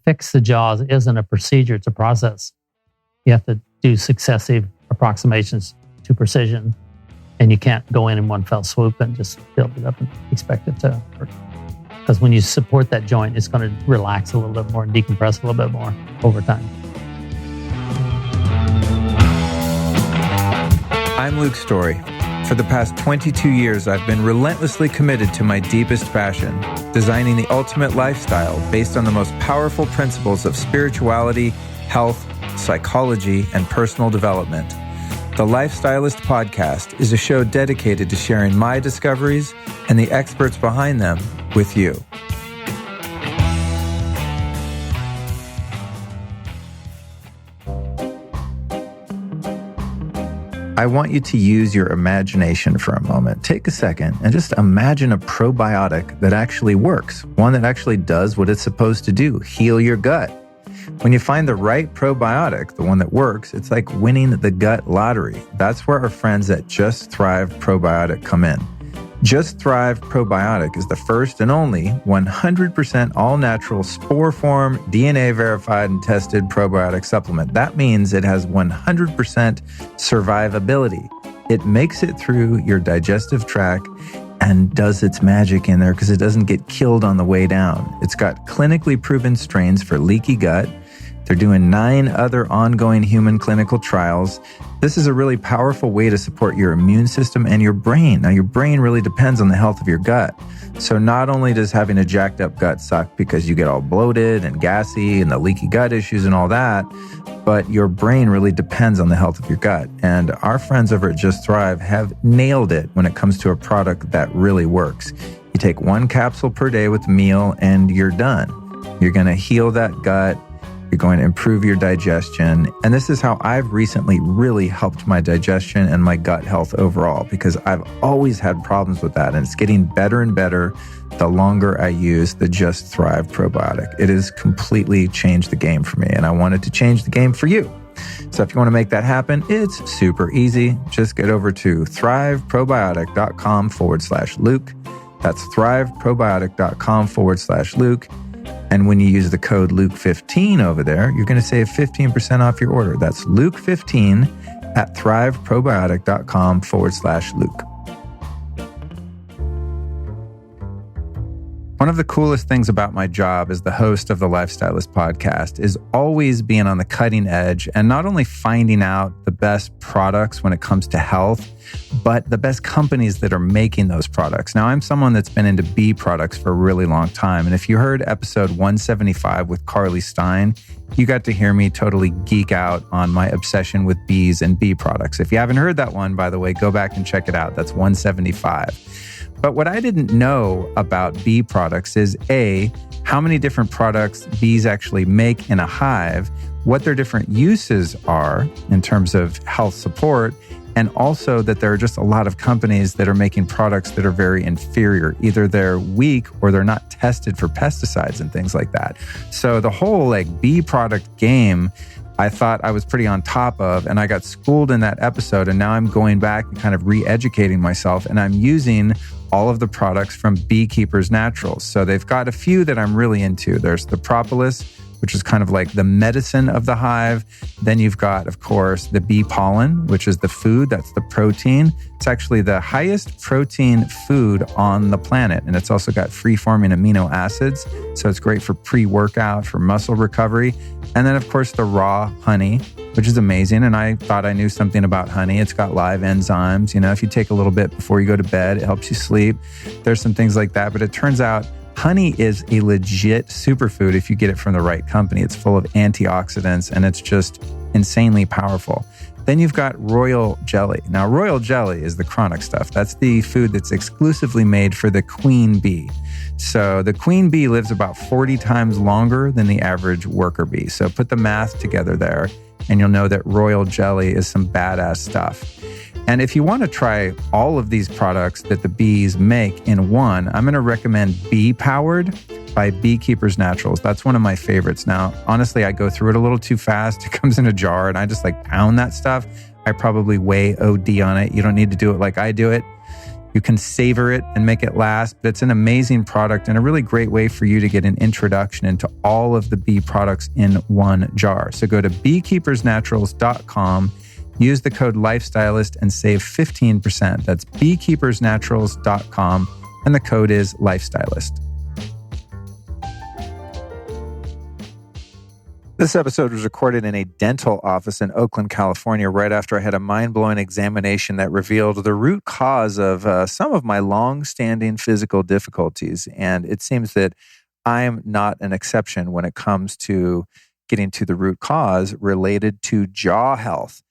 fix the jaws isn't a procedure, it's a process. You have to do successive approximations to precision, and you can't go in one fell swoop and just build it up and expect it to work. Because when you support that joint, it's going to relax a little bit more and decompress a little bit more over time. I'm Luke Story. For the past 22 years, I've been relentlessly committed to my deepest passion, designing the ultimate lifestyle based on the most powerful principles of spirituality, health, psychology, and personal development. The Lifestylist Podcast is a show dedicated to sharing my discoveries and the experts behind them with you. I want you to use your imagination for a moment. Take a second and just imagine a probiotic that actually works, one that actually does what it's supposed to do, heal your gut. When you find the right probiotic, the one that works, it's like winning the gut lottery. That's where our friends at Just Thrive Probiotic come in. Just Thrive Probiotic is the first and only 100% all-natural, spore-form, DNA-verified and tested probiotic supplement. That means it has 100% survivability. It makes it through your digestive tract and does its magic in there because it doesn't get killed on the way down. It's got clinically proven strains for leaky gut. They're doing 9 other ongoing human clinical trials. This is a really powerful way to support your immune system and your brain. Now, your brain really depends on the health of your gut. So not only does having a jacked up gut suck because you get all bloated and gassy and the leaky gut issues and all that, but your brain really depends on the health of your gut. And our friends over at Just Thrive have nailed it when it comes to a product that really works. You take 1 capsule per day with a meal and you're done. You're going to heal that gut. You're going to improve your digestion. And this is how I've recently really helped my digestion and my gut health overall, because I've always had problems with that. And it's getting better and better the longer I use the Just Thrive probiotic. It has completely changed the game for me. And I wanted to change the game for you. So if you want to make that happen, it's super easy. Just get over to thriveprobiotic.com/Luke. That's thriveprobiotic.com/Luke. And when you use the code Luke15 over there, you're going to save 15% off your order. That's Luke15 at thriveprobiotic.com/Luke. One of the coolest things about my job as the host of the Lifestylist Podcast is always being on the cutting edge and not only finding out the best products when it comes to health, but the best companies that are making those products. Now, I'm someone that's been into bee products for a really long time. And if you heard episode 175 with Carly Stein, you got to hear me totally geek out on my obsession with bees and bee products. If you haven't heard that one, by the way, go back and check it out. That's 175. But what I didn't know about bee products is A, how many different products bees actually make in a hive, what their different uses are in terms of health support, and also that there are just a lot of companies that are making products that are very inferior. Either they're weak or they're not tested for pesticides and things like that. So the whole bee product game, I thought I was pretty on top of, and I got schooled in that episode. And now I'm going back and kind of re-educating myself, and I'm using all of the products from Beekeepers Naturals. So they've got a few that I'm really into. There's the propolis, which is kind of like the medicine of the hive. Then you've got, of course, the bee pollen, which is the food. That's the protein. It's actually the highest protein food on the planet. And it's also got free-forming amino acids. So it's great for pre-workout, for muscle recovery. And then, of course, the raw honey, which is amazing. And I thought I knew something about honey. It's got live enzymes. You know, if you take a little bit before you go to bed, it helps you sleep. There's some things like that. But it turns out honey is a legit superfood if you get it from the right company. It's full of antioxidants and it's just insanely powerful. Then you've got royal jelly. Now, royal jelly is the chronic stuff. That's the food that's exclusively made for the queen bee. So the queen bee lives about 40 times longer than the average worker bee. So put the math together there, and you'll know that royal jelly is some badass stuff. And if you want to try all of these products that the bees make in one, I'm going to recommend Bee Powered by Beekeepers Naturals. That's one of my favorites. Now, honestly, I go through it a little too fast. It comes in a jar and I just pound that stuff. I probably way OD on it. You don't need to do it like I do it. You can savor it and make it last, but it's an amazing product and a really great way for you to get an introduction into all of the bee products in one jar. So go to beekeepersnaturals.com, use the code LifeStylist and save 15%. That's beekeepersnaturals.com, and the code is LifeStylist. This episode was recorded in a dental office in Oakland, California, right after I had a mind-blowing examination that revealed the root cause of some of my long-standing physical difficulties. And it seems that I'm not an exception when it comes to getting to the root cause related to jaw health.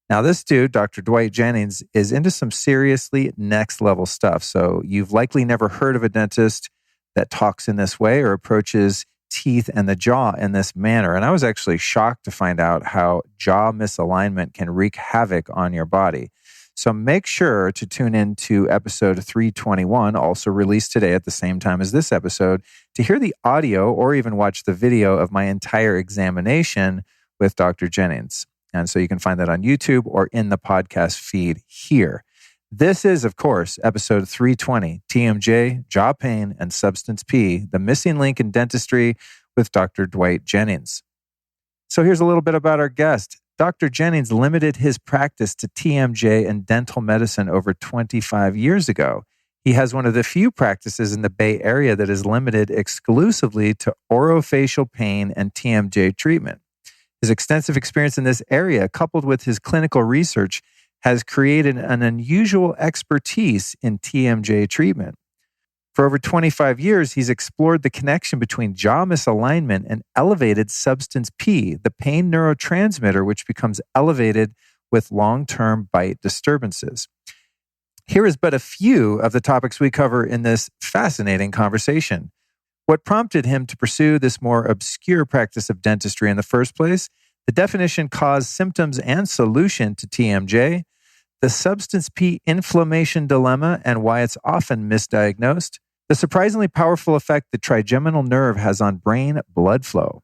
Now, this dude, Dr. Dwight Jennings, is into some seriously next-level stuff. So you've likely never heard of a dentist that talks in this way or approaches teeth and the jaw in this manner. And I was actually shocked to find out how jaw misalignment can wreak havoc on your body. So make sure to tune in to episode 321, also released today at the same time as this episode, to hear the audio or even watch the video of my entire examination with Dr. Jennings. And so you can find that on YouTube or in the podcast feed here. This is, of course, episode 320, TMJ, Jaw Pain, and Substance P, the missing link in dentistry with Dr. Dwight Jennings. So here's a little bit about our guest. Dr. Jennings limited his practice to TMJ and dental medicine over 25 years ago. He has one of the few practices in the Bay Area that is limited exclusively to orofacial pain and TMJ treatment. His extensive experience in this area, coupled with his clinical research, has created an unusual expertise in TMJ treatment. For over 25 years, he's explored the connection between jaw misalignment and elevated substance P, the pain neurotransmitter, which becomes elevated with long-term bite disturbances. Here is but a few of the topics we cover in this fascinating conversation. What prompted him to pursue this more obscure practice of dentistry in the first place, the definition, cause, symptoms, and solution to TMJ, the substance P inflammation dilemma and why it's often misdiagnosed, the surprisingly powerful effect the trigeminal nerve has on brain blood flow,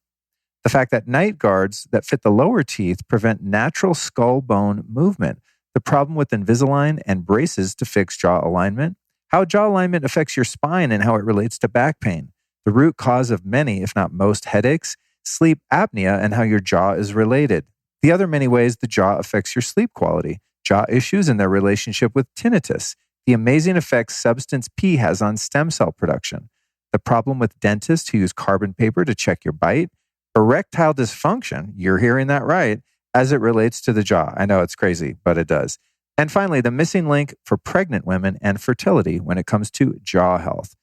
the fact that night guards that fit the lower teeth prevent natural skull bone movement, the problem with Invisalign and braces to fix jaw alignment, how jaw alignment affects your spine and how it relates to back pain, the root cause of many, if not most, headaches, sleep apnea, and how your jaw is related, the other many ways the jaw affects your sleep quality, jaw issues and their relationship with tinnitus, the amazing effects substance P has on stem cell production, the problem with dentists who use carbon paper to check your bite, erectile dysfunction, you're hearing that right, as it relates to the jaw. I know it's crazy, but it does. And finally, the missing link for pregnant women and fertility when it comes to jaw health.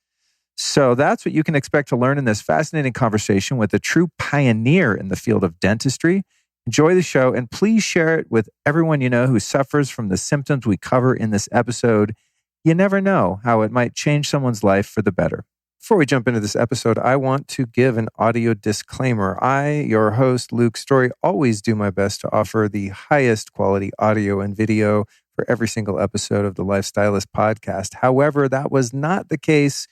So that's what you can expect to learn in this fascinating conversation with a true pioneer in the field of dentistry. Enjoy the show, and please share it with everyone you know who suffers from the symptoms we cover in this episode. You never know how it might change someone's life for the better. Before we jump into this episode, I want to give an audio disclaimer. I, your host, Luke Story, always do my best to offer the highest quality audio and video for every single episode of the Lifestylist podcast. However, that was not the case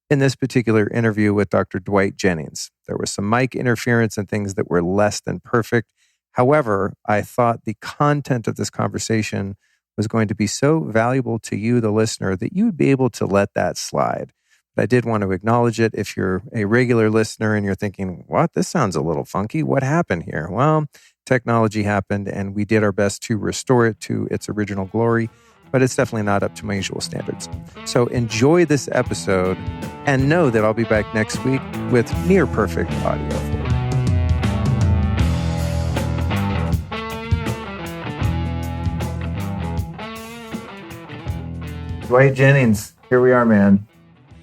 in this particular interview with Dr. Dwight Jennings. There was some mic interference and things that were less than perfect. However, I thought the content of this conversation was going to be so valuable to you, the listener, that you would be able to let that slide. But I did want to acknowledge it. If you're a regular listener and you're thinking, what, this sounds a little funky. What happened here? Well, technology happened and we did our best to restore it to its original glory, but it's definitely not up to my usual standards. So enjoy this episode and know that I'll be back next week with near perfect audio. Dwight Jennings, here we are, man.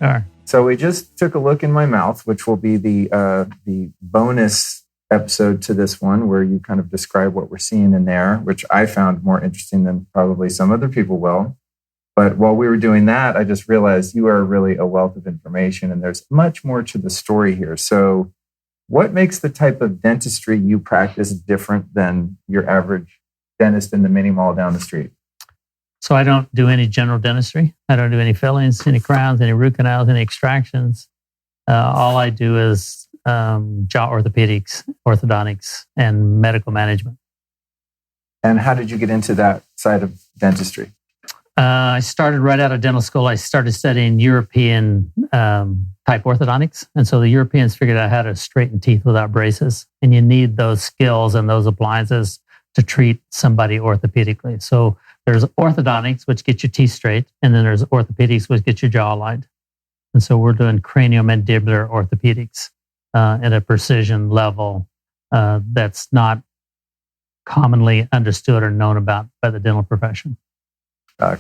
All right. So we just took a look in my mouth, which will be the bonus episode to this one, where you kind of describe what we're seeing in there, which I found more interesting than probably some other people will. But while we were doing that, I just realized you are really a wealth of information, and there's much more to the story here. So what makes the type of dentistry you practice different than your average dentist in the mini mall down the street? So I don't do any general dentistry. I don't do any fillings, any crowns, any root canals, any extractions. All I do is jaw orthopedics, orthodontics, and medical management. And how did you get into that side of dentistry? I started right out of dental school. I started studying European type orthodontics. And so the Europeans figured out how to straighten teeth without braces. And you need those skills and those appliances to treat somebody orthopedically. So there's orthodontics, which gets your teeth straight. And then there's orthopedics, which gets your jaw aligned. And so we're doing craniomandibular orthopedics at a precision level that's not commonly understood or known about by the dental profession.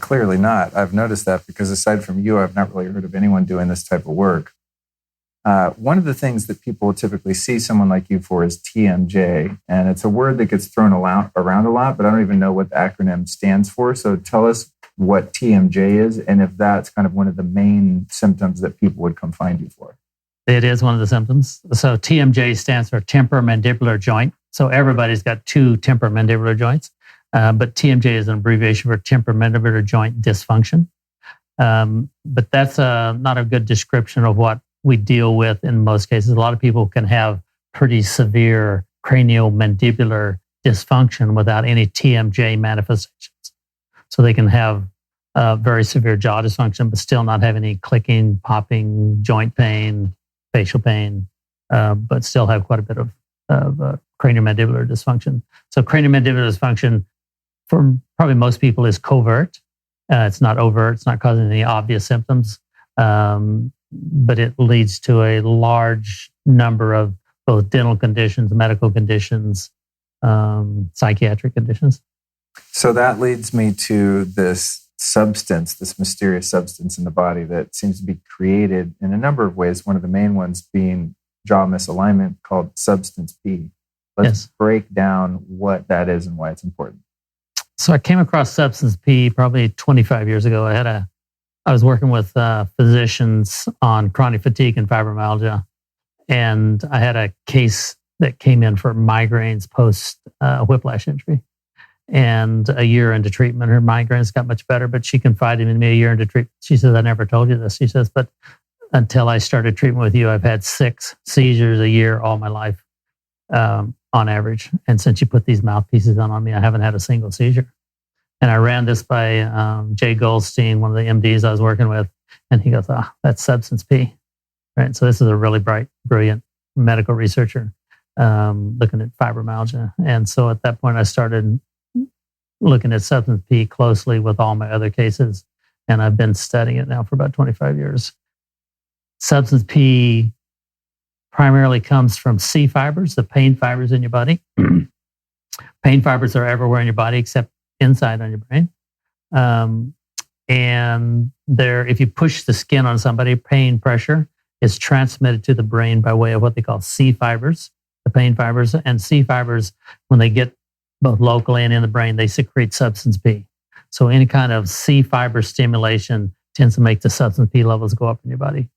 Clearly not. I've noticed that because aside from you, I've not really heard of anyone doing this type of work. One of the things that people typically see someone like you for is TMJ, and it's a word that gets thrown around a lot, but I don't even know what the acronym stands for. So tell us what TMJ is and if that's kind of one of the main symptoms that people would come find you for. It is one of the symptoms. So TMJ stands for temporomandibular joint. So everybody's got two temporomandibular joints. But TMJ is an abbreviation for temporomandibular joint dysfunction. But that's not a good description of what we deal with in most cases. A lot of people can have pretty severe craniomandibular dysfunction without any TMJ manifestations. So they can have very severe jaw dysfunction, but still not have any clicking, popping, joint pain, facial pain, but still have quite a bit of craniomandibular dysfunction. So craniomandibular dysfunction for probably most people is covert. It's not overt. It's not causing any obvious symptoms, but it leads to a large number of both dental conditions, medical conditions, psychiatric conditions. So that leads me to this substance, this mysterious substance in the body that seems to be created in a number of ways. One of the main ones being jaw misalignment called substance P. Let's break down what that is and why it's important. So I came across substance P probably 25 years ago. I was working with physicians on chronic fatigue and fibromyalgia, and I had a case that came in for migraines post whiplash injury. And a year into treatment, her migraines got much better, but she confided in me a year into treatment. She says, "I never told you this." She says, "But until I started treatment with you, I've had 6 seizures a year all my life." On average. And since you put these mouthpieces on me, I haven't had a single seizure. And I ran this by Jay Goldstein, one of the MDs I was working with. And he goes, that's substance P. Right. So this is a really brilliant medical researcher looking at fibromyalgia. And so at that point, I started looking at substance P closely with all my other cases. And I've been studying it now for about 25 years. Substance P primarily comes from C fibers, the pain fibers in your body. Pain fibers are everywhere in your body except inside on your brain. And if you push the skin on somebody, pain pressure is transmitted to the brain by way of what they call C fibers, the pain fibers. And C fibers, when they get both locally and in the brain, they secrete substance P. So any kind of C fiber stimulation tends to make the substance P levels go up in your body.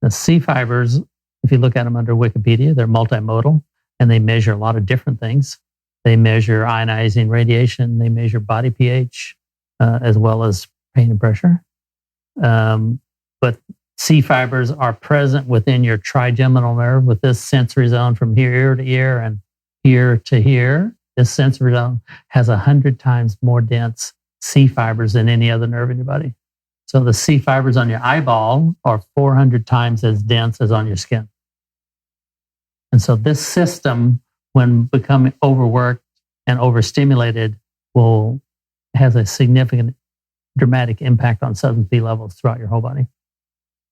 The C fibers, if you look at them under Wikipedia, they're multimodal and they measure a lot of different things. They measure ionizing radiation, they measure body pH, as well as pain and pressure. But C fibers are present within your trigeminal nerve with this sensory zone from ear to ear and ear to here. This sensory zone has 100 times more dense C fibers than any other nerve in your body. So the C fibers on your eyeball are 400 times as dense as on your skin. And so this system, when becoming overworked and overstimulated, has a significant, dramatic impact on substance P levels throughout your whole body.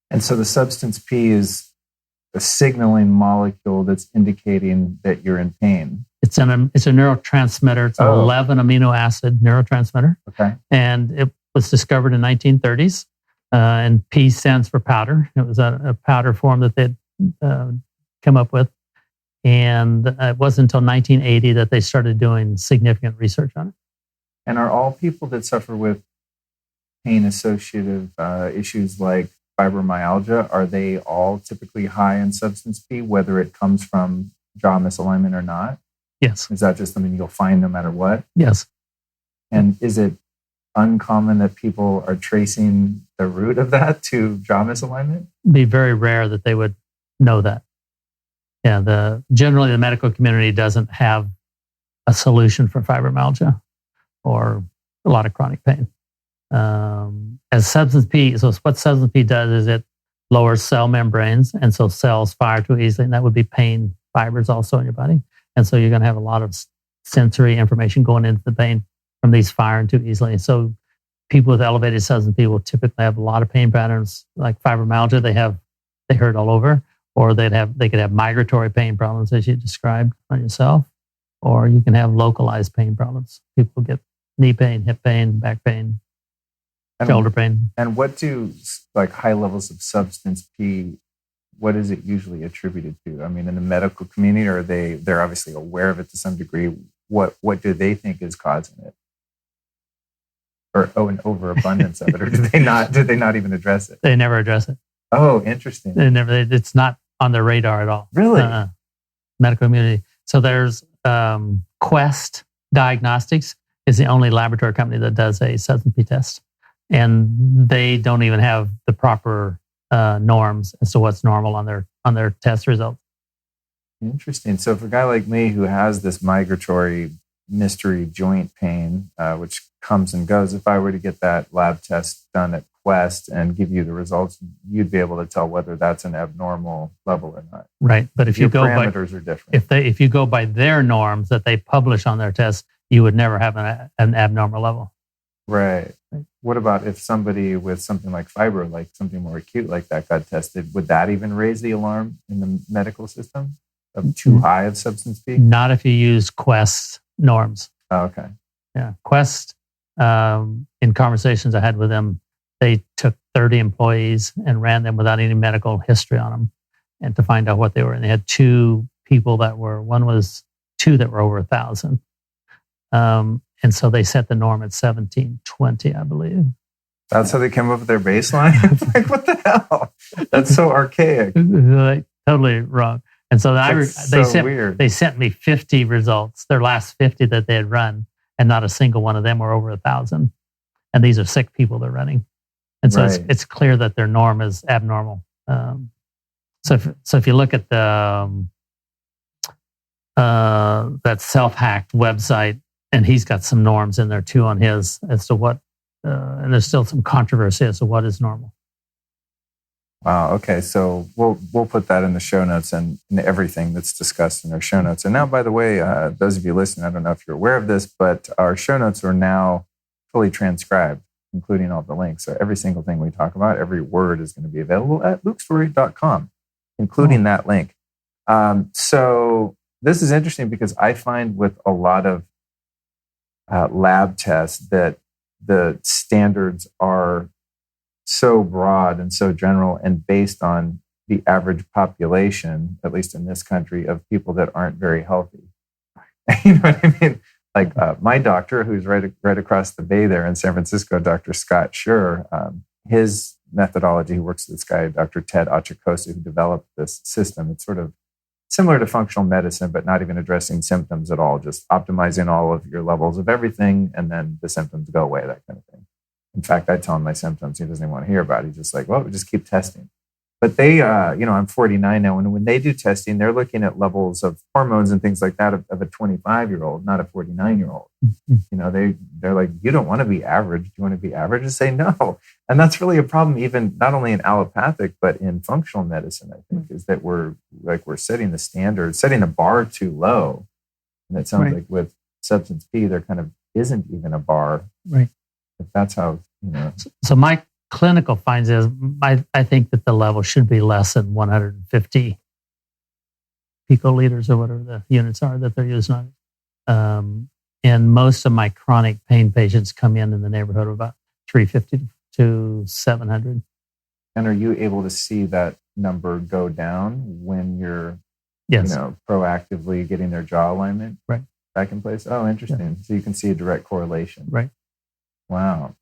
And so the substance P is a signaling molecule that's indicating that you're in pain. It's a neurotransmitter. It's an 11 amino acid neurotransmitter. Okay. And it was discovered in 1930s. And P stands for powder. It was a powder form that they'd come up with. And it wasn't until 1980 that they started doing significant research on it. And are all people that suffer with pain-associative issues like fibromyalgia, are they all typically high in substance P, whether it comes from jaw misalignment or not? Yes. Is that just something you'll find no matter what? Yes. And is it uncommon that people are tracing the root of that to jaw misalignment? It'd be very rare that they would know that. Yeah, generally the medical community doesn't have a solution for fibromyalgia or a lot of chronic pain. As substance P, so what substance P does is it lowers cell membranes, and so cells fire too easily, and that would be pain fibers also in your body. And so you're going to have a lot of sensory information going into the brain from these firing too easily. So people with elevated substance P will typically have a lot of pain patterns, like fibromyalgia. They hurt all over, or they could have migratory pain problems, as you described on yourself, or you can have localized pain problems. People get knee pain, hip pain, back pain, shoulder pain. And what do like high levels of substance P? What is it usually attributed to? I mean, in the medical community, are they're obviously aware of it to some degree? What do they think is causing it? Or an overabundance of it, or did they not even address it? They never address it. Oh, interesting. It's not on their radar at all. Really? Medical community. So there's Quest Diagnostics is the only laboratory company that does a substance P test, and they don't even have the proper norms as to what's normal on their test results. Interesting. So for a guy like me who has this migratory mystery joint pain, which comes and goes, if I were to get that lab test done at Quest and give you the results, you'd be able to tell whether that's an abnormal level or not. Right. But if your you go parameters are different. If you go by their norms that they publish on their tests, you would never have an abnormal level. Right. What about if somebody with something like fibro, like something more acute like that, got tested? Would that even raise the alarm in the medical system of too high of substance P? Not if you use Quest norms. Oh, okay. Yeah. Quest, in conversations I had with them, they took 30 employees and ran them without any medical history on them, and to find out what they were. And they had two that were over 1,000. And so they set the norm at 1720, I believe. That's how they came up with their baseline? It's like, what the hell? That's so archaic. Like, totally wrong. And so weird. They sent me 50 results, their last 50 that they had run, and not a single one of them were over 1,000. And these are sick people they're running. And so it's clear that their norm is abnormal. So if you look at the that self-hacked website, and he's got some norms in there too on his as to what, and there's still some controversy as to what is normal. Wow. Okay. So we'll put that in the show notes and in everything that's discussed in our show notes. And now, by the way, those of you listening, I don't know if you're aware of this, but our show notes are now fully transcribed, including all the links. So every single thing we talk about, every word is going to be available at lukestory.com, including that link. So this is interesting because I find with a lot of lab tests that the standards are so broad and so general and based on the average population, at least in this country, of people that aren't very healthy. You know what I mean? Like my doctor, who's right across the bay there in San Francisco, Dr. Scott Schur, his methodology, he works with this guy, Dr. Ted Achikosu, who developed this system. It's sort of similar to functional medicine, but not even addressing symptoms at all, just optimizing all of your levels of everything, and then the symptoms go away, that kind of thing. In fact, I tell him my symptoms. He doesn't even want to hear about it. He's just like, well, we just keep testing. But they, I'm 49 now, and when they do testing, they're looking at levels of hormones and things like that of a 25-year-old, not a 49-year-old. You know, they're like, you don't want to be average. Do you want to be average? And say no. And that's really a problem, even not only in allopathic, but in functional medicine, I think, is that we're setting the standard, setting the bar too low. And it sounds like with substance P, there kind of isn't even a bar. Right. If that's how, you know. So my clinical finds is I think that the level should be less than 150 picoliters or whatever the units are that they're using on it. And most of my chronic pain patients come in the neighborhood of about 350 to 700. And are you able to see that number go down when you're, yes, proactively getting their jaw alignment back in place? Oh, interesting. Yeah. So you can see a direct correlation. Right. Wow.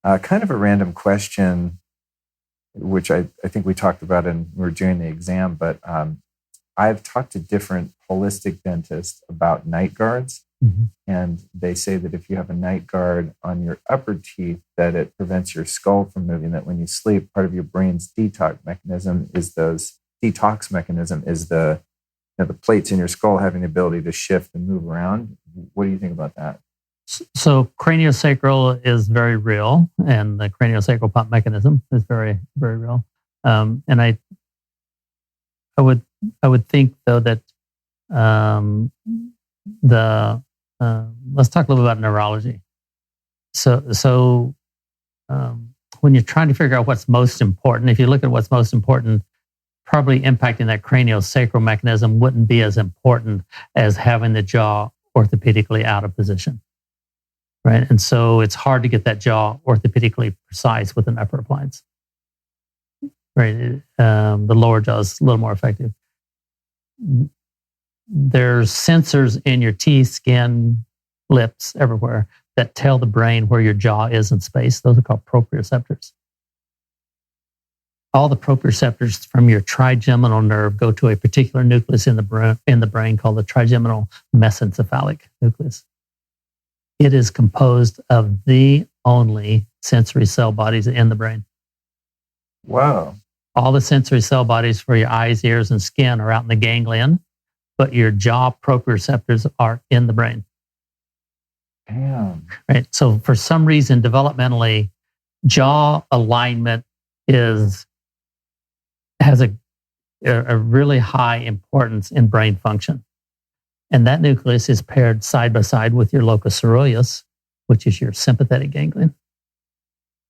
Kind of a random question, which I think we talked about when we were doing the exam, but I've talked to different holistic dentists about night guards. Mm-hmm. And they say that if you have a night guard on your upper teeth, that it prevents your skull from moving, that when you sleep, part of your brain's detox mechanism is the plates in your skull having the ability to shift and move around. What do you think about that? So craniosacral is very real, and the craniosacral pump mechanism is very, very real. And I would think though that let's talk a little bit about neurology. So when you're trying to figure out what's most important, if you look at what's most important, probably impacting that craniosacral mechanism wouldn't be as important as having the jaw orthopedically out of position, right? And so it's hard to get that jaw orthopedically precise with an upper appliance, right? The lower jaw is a little more effective. There's sensors in your teeth, skin, lips, everywhere that tell the brain where your jaw is in space. Those are called proprioceptors. All the proprioceptors from your trigeminal nerve go to a particular nucleus in the brain called the trigeminal mesencephalic nucleus. It is composed of the only sensory cell bodies in the brain. Wow. All the sensory cell bodies for your eyes, ears, and skin are out in the ganglion, but your jaw proprioceptors are in the brain. Damn. Right. So for some reason, developmentally, jaw alignment has a really high importance in brain function. And that nucleus is paired side by side with your locus coeruleus, which is your sympathetic ganglion.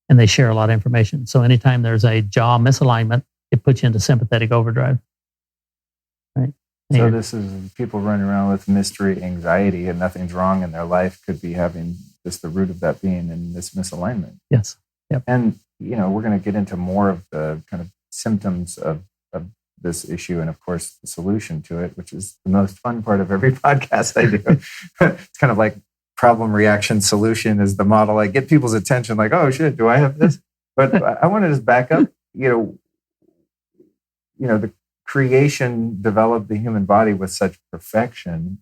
And they share a lot of information. So anytime there's a jaw misalignment, it puts you into sympathetic overdrive. Right. So this is people running around with mystery anxiety and nothing's wrong in their life could be having just the root of that being in this misalignment. Yes. Yep. And, we're going to get into more of the kind of symptoms of this issue and, of course, the solution to it, which is the most fun part of every podcast I do. It's kind of like problem, reaction, solution is the model. I get people's attention like, oh, shit, do I have this? But I want to just back up, the creation developed the human body with such perfection.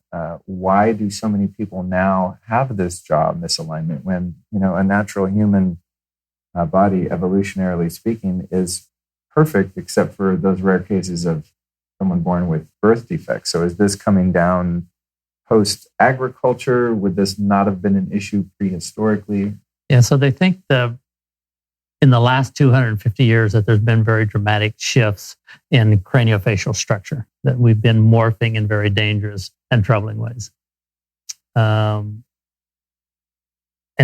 Why do so many people now have this jaw misalignment when, a natural human body, evolutionarily speaking, is perfect except for those rare cases of someone born with birth defects? So is this coming down post-agriculture? Would this not have been an issue prehistorically? Yeah, so they think in the last 250 years that there's been very dramatic shifts in craniofacial structure, that we've been morphing in very dangerous and troubling ways. And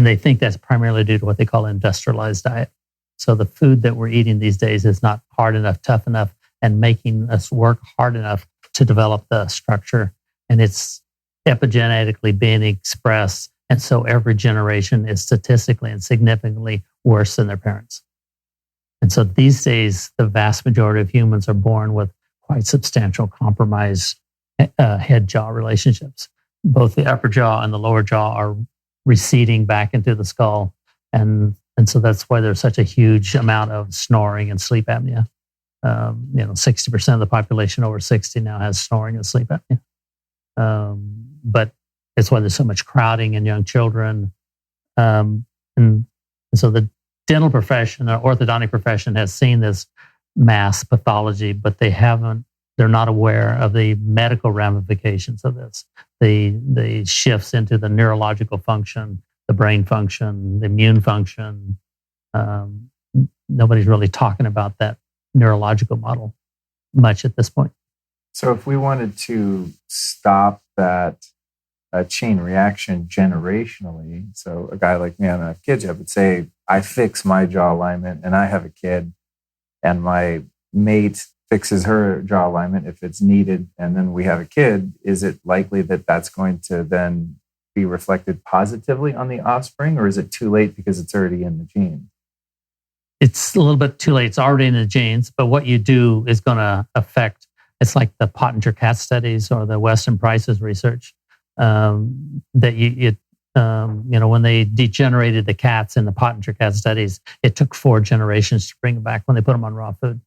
they think that's primarily due to what they call industrialized diet. So the food that we're eating these days is not hard enough, tough enough, and making us work hard enough to develop the structure. And it's epigenetically being expressed. And so every generation is statistically and significantly worse than their parents. And so these days, the vast majority of humans are born with quite substantial compromised head-jaw relationships. Both the upper jaw and the lower jaw are receding back into the skull. And so that's why there's such a huge amount of snoring and sleep apnea. 60% of the population over 60 now has snoring and sleep apnea. But it's why there's so much crowding in young children. And so the dental profession or orthodontic profession has seen this mass pathology, but they're not aware of the medical ramifications of this. The shifts into the neurological function, the brain function, the immune function. Nobody's really talking about that neurological model much at this point. So if we wanted to stop that chain reaction generationally, so a guy like me, I don't have kids yet, but say I fix my jaw alignment and I have a kid and my mate fixes her jaw alignment if it's needed, and then we have a kid, is it likely that that's going to then be reflected positively on the offspring, or is it too late because it's already in the gene? It's a little bit too late. It's already in the genes, but what you do is going to affect. It's like the Pottinger cat studies or the Weston Price's research when they degenerated the cats in the Pottinger cat studies, it took 4 generations to bring them back when they put them on raw food.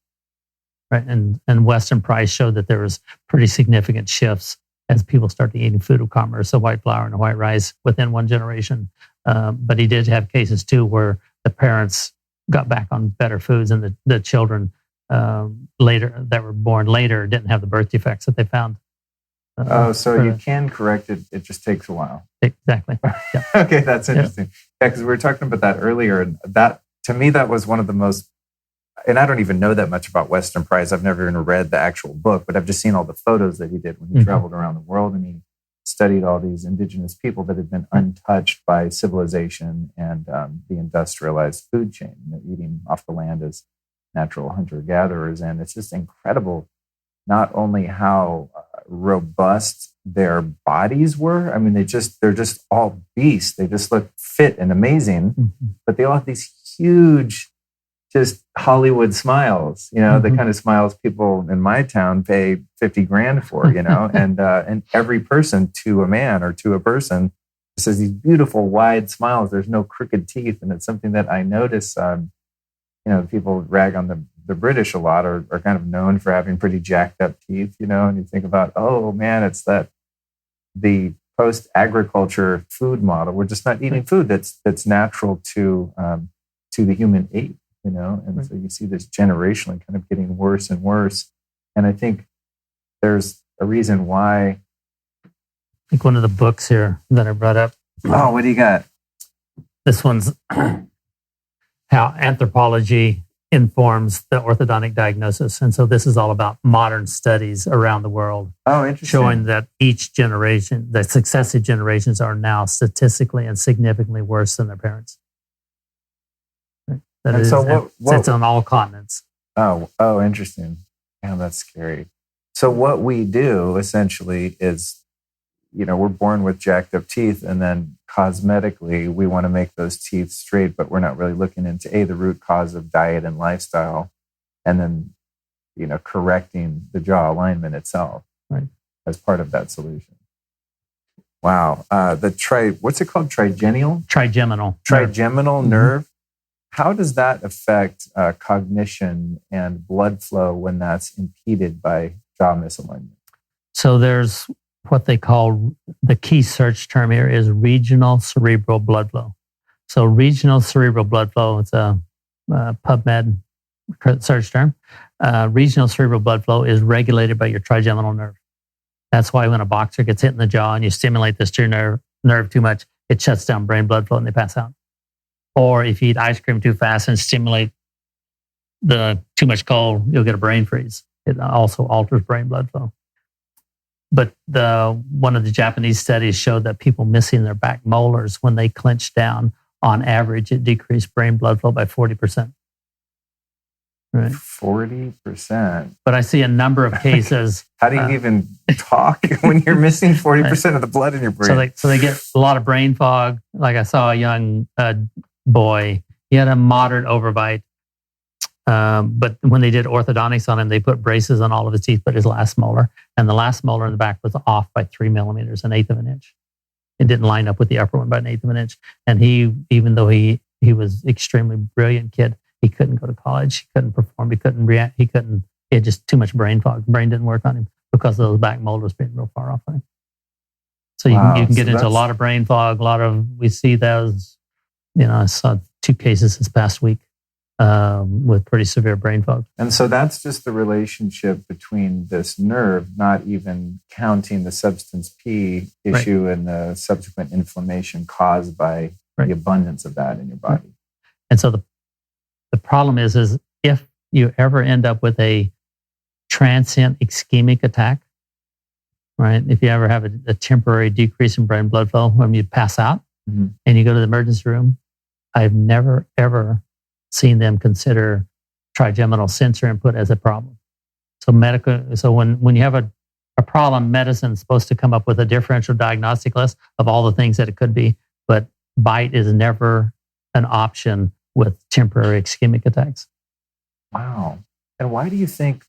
Right, and Weston Price showed that there was pretty significant shifts as people started eating food of commerce, the white flour and the white rice, within 1 generation. But he did have cases too where the parents got back on better foods, and the children later that were born later didn't have the birth defects that they found. So you can correct it. It just takes a while. Exactly. Yeah. Okay, that's interesting. Yeah, because we were talking about that earlier, and that to me that was one of the most. And I don't even know that much about Western Price. I've never even read the actual book, but I've just seen all the photos that he did when he traveled around the world, and he studied all these indigenous people that had been untouched by civilization and the industrialized food chain, eating off the land as natural hunter-gatherers. And it's just incredible, not only how robust their bodies were. I mean, they're just all beasts. They just look fit and amazing, but they all have these huge, just Hollywood smiles, the kind of smiles people in my town pay 50 grand for, and every person to a man or to a person says these beautiful wide smiles. There's no crooked teeth. And it's something that I notice, people rag on the British a lot are kind of known for having pretty jacked up teeth, and you think about, oh man, it's the post-agriculture food model. We're just not eating food that's natural to the human ape, and so you see this generationally kind of getting worse and worse. And I think there's a reason why. I think one of the books here that I brought up. Oh, what do you got? This one's How Anthropology Informs the Orthodontic Diagnosis. And so this is all about modern studies around the world. Oh, interesting. Showing that each generation, the successive generations are now statistically and significantly worse than their parents. It's on all continents. Oh, interesting. Yeah, that's scary. So what we do essentially is, we're born with jacked up teeth, and then cosmetically we want to make those teeth straight, but we're not really looking into the root cause of diet and lifestyle, and then, correcting the jaw alignment itself as part of that solution. Wow. What's it called? Trigeminal nerve. How does that affect cognition and blood flow when that's impeded by jaw misalignment? So there's what they call, the key search term here is regional cerebral blood flow. So regional cerebral blood flow, it's a PubMed search term. Regional cerebral blood flow is regulated by your trigeminal nerve. That's why when a boxer gets hit in the jaw and you stimulate this nerve too much, it shuts down brain blood flow and they pass out. Or if you eat ice cream too fast and stimulate too much cold, you'll get a brain freeze. It also alters brain blood flow. But one of the Japanese studies showed that people missing their back molars, when they clenched down, on average, it decreased brain blood flow by 40%. Right. 40%. But I see a number of cases. How do you even talk when you're missing 40% of the blood in your brain? So they get a lot of brain fog. Like I saw a young boy, he had a moderate overbite. But when they did orthodontics on him, they put braces on all of his teeth but his last molar. And the last molar in the back was off by 3 millimeters, 1/8 of an inch. It didn't line up with the upper one by 1/8 of an inch. And he, even though he was extremely brilliant kid, he couldn't go to college. He couldn't perform. He couldn't react. He had just too much brain fog. The brain didn't work on him because of those back molars being real far off on him. So you can get into a lot of brain fog. We see those. I saw 2 cases this past week with pretty severe brain fog. And so that's just the relationship between this nerve, not even counting the substance P issue and the subsequent inflammation caused by the abundance of that in your body. Right. And so the problem is if you ever end up with a transient ischemic attack, right? If you ever have a temporary decrease in brain blood flow when you pass out and you go to the emergency room, I've never, ever seen them consider trigeminal sensor input as a problem. So when you have a problem, medicine is supposed to come up with a differential diagnostic list of all the things that it could be, but bite is never an option with temporary ischemic attacks. Wow. And why do you think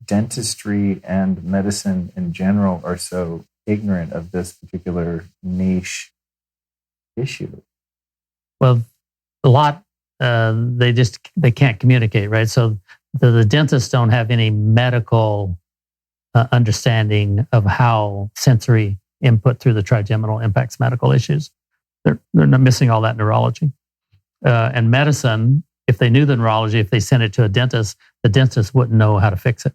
dentistry and medicine in general are so ignorant of this particular niche issue? Well, a lot, they can't communicate, right? So the dentists don't have any medical understanding of how sensory input through the trigeminal impacts medical issues. They're missing all that neurology. And medicine, if they knew the neurology, if they sent it to a dentist, the dentist wouldn't know how to fix it.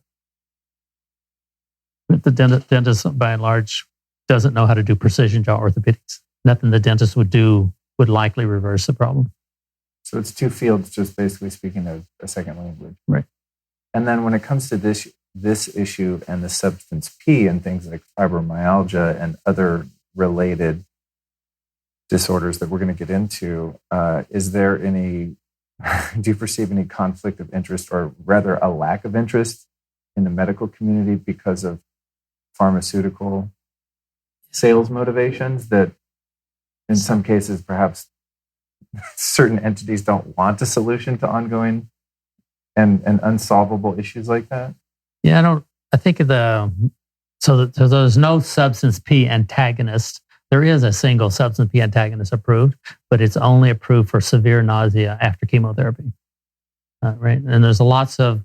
But the dentist, by and large, doesn't know how to do precision jaw orthopedics. Nothing the dentist would do would likely reverse the problem. So it's two fields just basically speaking a second language. Right. And then when it comes to this issue and the substance P and things like fibromyalgia and other related disorders that we're going to get into, is there any, do you perceive any conflict of interest, or rather a lack of interest in the medical community because of pharmaceutical sales motivations that in some cases perhaps certain entities don't want a solution to ongoing and unsolvable issues like that? Yeah, I think so there's no substance P antagonist. There is a single substance P antagonist approved, but it's only approved for severe nausea after chemotherapy. Right. And there's lots of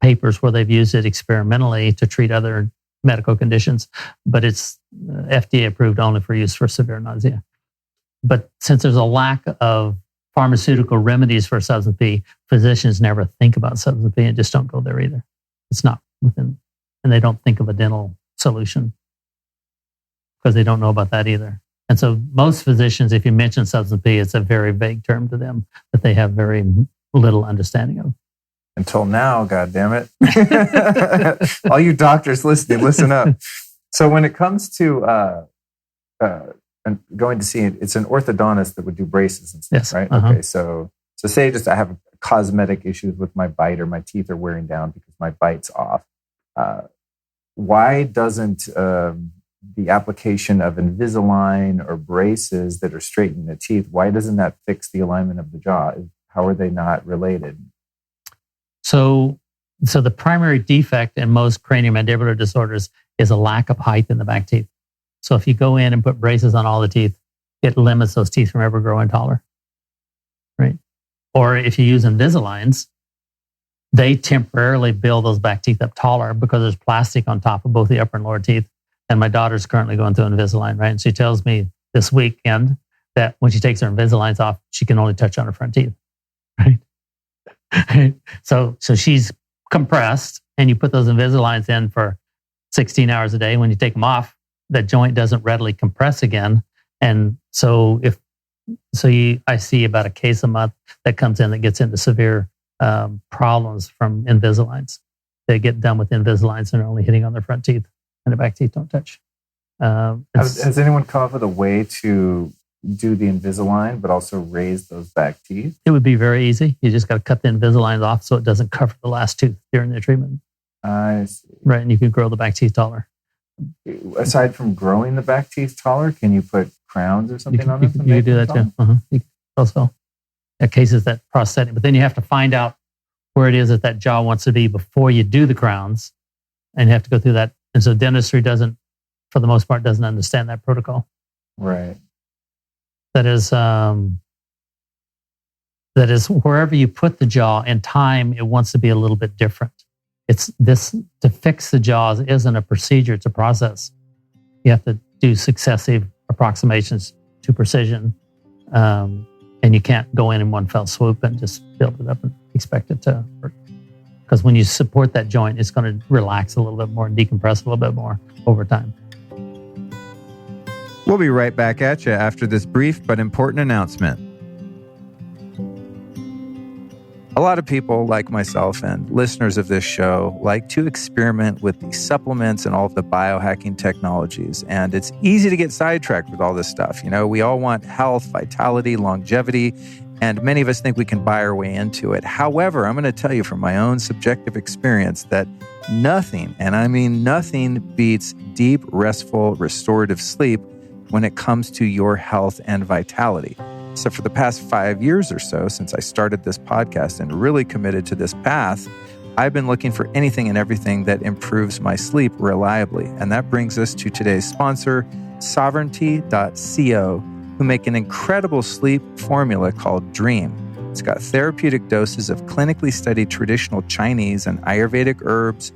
papers where they've used it experimentally to treat other medical conditions, but it's FDA approved only for use for severe nausea. But since there's a lack of pharmaceutical remedies for substance P, physicians never think about substance P and just don't go there either. It's not within, and they don't think of a dental solution because they don't know about that either. And so most physicians, if you mention substance P, it's a very vague term to them that they have very little understanding of. Until now, God damn it. All you doctors listening, listen up. So when it comes to going to see, it's an orthodontist that would do braces and stuff, yes. right? Uh-huh. Okay, so say just I have cosmetic issues with my bite, or my teeth are wearing down because my bite's off. Why doesn't the application of Invisalign or braces that are straightening the teeth, why doesn't that fix the alignment of the jaw? How are they not related? So the primary defect in most craniomandibular disorders is a lack of height in the back teeth. So if you go in and put braces on all the teeth, it limits those teeth from ever growing taller, right? Or if you use Invisaligns, they temporarily build those back teeth up taller because there's plastic on top of both the upper and lower teeth. And my daughter's currently going through Invisalign, right? And she tells me this weekend that when she takes her Invisaligns off, she can only touch on her front teeth, right? So she's compressed, and you put those Invisaligns in for 16 hours a day. When you take them off, that joint doesn't readily compress again. And so I see about a case a month that comes in that gets into severe problems from Invisaligns. They get done with Invisaligns and are only hitting on their front teeth, and the back teeth don't touch. Has anyone come up with a way to do the Invisalign, but also raise those back teeth? It would be very easy. You just got to cut the Invisaligns off so it doesn't cover the last tooth during the treatment. I see. Right, and you can grow the back teeth taller. Aside from growing the back teeth taller, can you put crowns or something on them? You can do that too. You can also cases that prosthetic, but then you have to find out where it is that jaw wants to be before you do the crowns, and you have to go through that. And so dentistry doesn't, for the most part, doesn't understand that protocol. Right. That is wherever you put the jaw in time, it wants to be a little bit different. It's this, to fix the jaws isn't a procedure, it's a process. You have to do successive approximations to precision. And you can't go in one fell swoop and just build it up and expect it to work. Because when you support that joint, it's going to relax a little bit more and decompress a little bit more over time. We'll be right back at you after this brief but important announcement. A lot of people like myself and listeners of this show like to experiment with the supplements and all of the biohacking technologies. And it's easy to get sidetracked with all this stuff. You know, we all want health, vitality, longevity, and many of us think we can buy our way into it. However, I'm going to tell you from my own subjective experience that nothing, and I mean nothing, beats deep, restful, restorative sleep when it comes to your health and vitality. So for the past 5 years or so, since I started this podcast and really committed to this path, I've been looking for anything and everything that improves my sleep reliably. And that brings us to today's sponsor, Sovereignty.co, who make an incredible sleep formula called Dream. It's got therapeutic doses of clinically studied traditional Chinese and Ayurvedic herbs,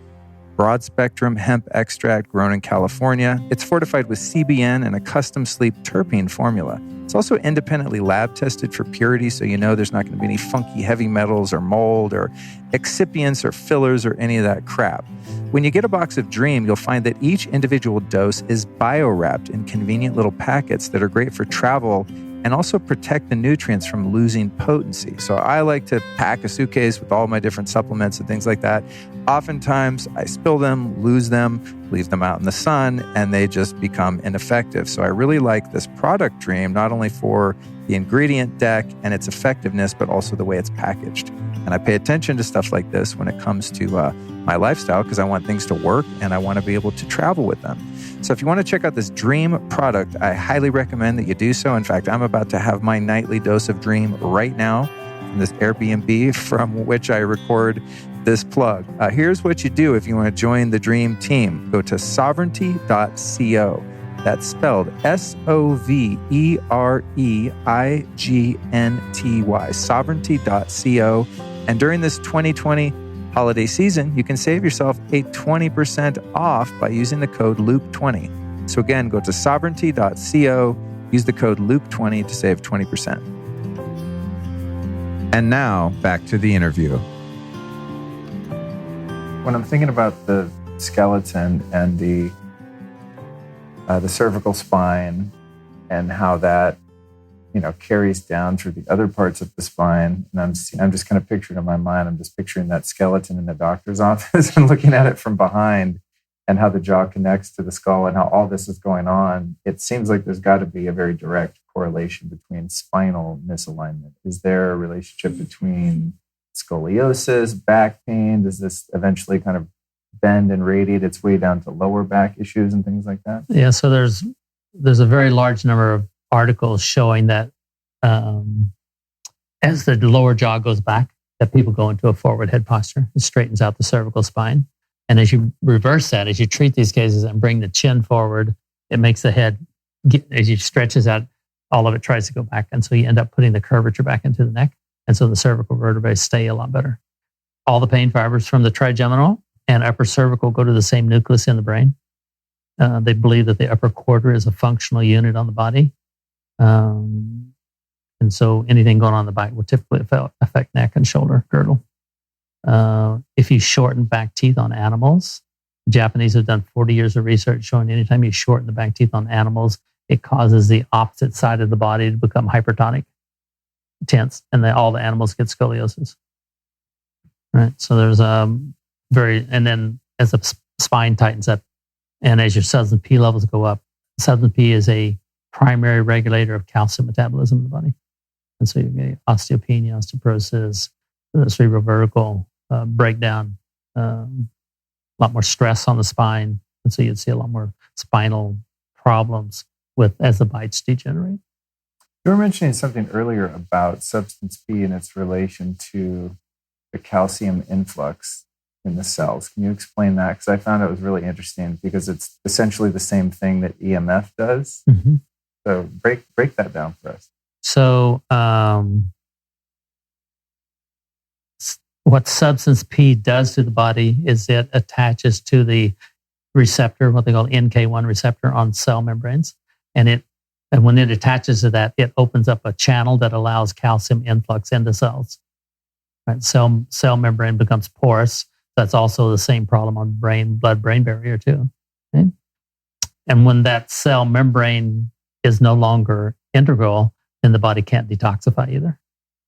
broad-spectrum hemp extract grown in California. It's fortified with CBN and a custom sleep terpene formula. It's also independently lab tested for purity, so you know there's not going to be any funky heavy metals or mold or excipients or fillers or any of that crap. When you get a box of Dream, you'll find that each individual dose is bio-wrapped in convenient little packets that are great for travel and also protect the nutrients from losing potency. So I like to pack a suitcase with all my different supplements and things like that. Oftentimes, I spill them, lose them, leave them out in the sun, and they just become ineffective. So I really like this product Dream, not only for the ingredient deck and its effectiveness, but also the way it's packaged. And I pay attention to stuff like this when it comes to my lifestyle because I want things to work and I want to be able to travel with them. So if you want to check out this Dream product, I highly recommend that you do so. In fact, I'm about to have my nightly dose of Dream right now from this Airbnb from which I record this plug. Here's what you do if you want to join the Dream team. Go to sovereignty.co. That's spelled SOVEREIGNTY, sovereignty.co. And during this 2020 holiday season, you can save yourself a 20% off by using the code LOOP20. So again, go to sovereignty.co, use the code LOOP20 to save 20%. And now, back to the interview. When I'm thinking about the skeleton and the cervical spine and how that, carries down through the other parts of the spine, and I'm just kind of picturing in my mind, I'm just picturing that skeleton in the doctor's office and looking at it from behind and how the jaw connects to the skull and how all this is going on. It seems like there's got to be a very direct correlation between spinal misalignment. Is there a relationship between scoliosis, back pain? Does this eventually kind of bend and radiate its way down to lower back issues and things like that? Yeah, so there's a very large number of articles showing that as the lower jaw goes back, that people go into a forward head posture. It straightens out the cervical spine. And as you reverse that, as you treat these cases and bring the chin forward, it makes the head, as you stretches out, all of it tries to go back. And so you end up putting the curvature back into the neck. And so the cervical vertebrae stay a lot better. All the pain fibers from the trigeminal and upper cervical go to the same nucleus in the brain. They believe that the upper quarter is a functional unit on the body. And so anything going on in the back will typically affect neck and shoulder girdle. If you shorten back teeth on animals, the Japanese have done 40 years of research showing anytime you shorten the back teeth on animals, it causes the opposite side of the body to become hypertonic, tense, and all the animals get scoliosis. Right. So there's and then as the spine tightens up and as your substance P levels go up, substance P is a primary regulator of calcium metabolism in the body. And so you get osteopenia, osteoporosis, cerebrovertebral breakdown, a lot more stress on the spine. And so you'd see a lot more spinal problems as the bites degenerate. You were mentioning something earlier about substance P and its relation to the calcium influx in the cells. Can you explain that? Because I found it was really interesting because it's essentially the same thing that EMF does. Mm-hmm. So break that down for us. So what substance P does to the body is it attaches to the receptor, what they call NK1 receptor on cell membranes. And when it attaches to that, it opens up a channel that allows calcium influx into cells. Right? Cell membrane becomes porous. That's also the same problem on blood-brain barrier too. Okay? And when that cell membrane is no longer integral, then the body can't detoxify either.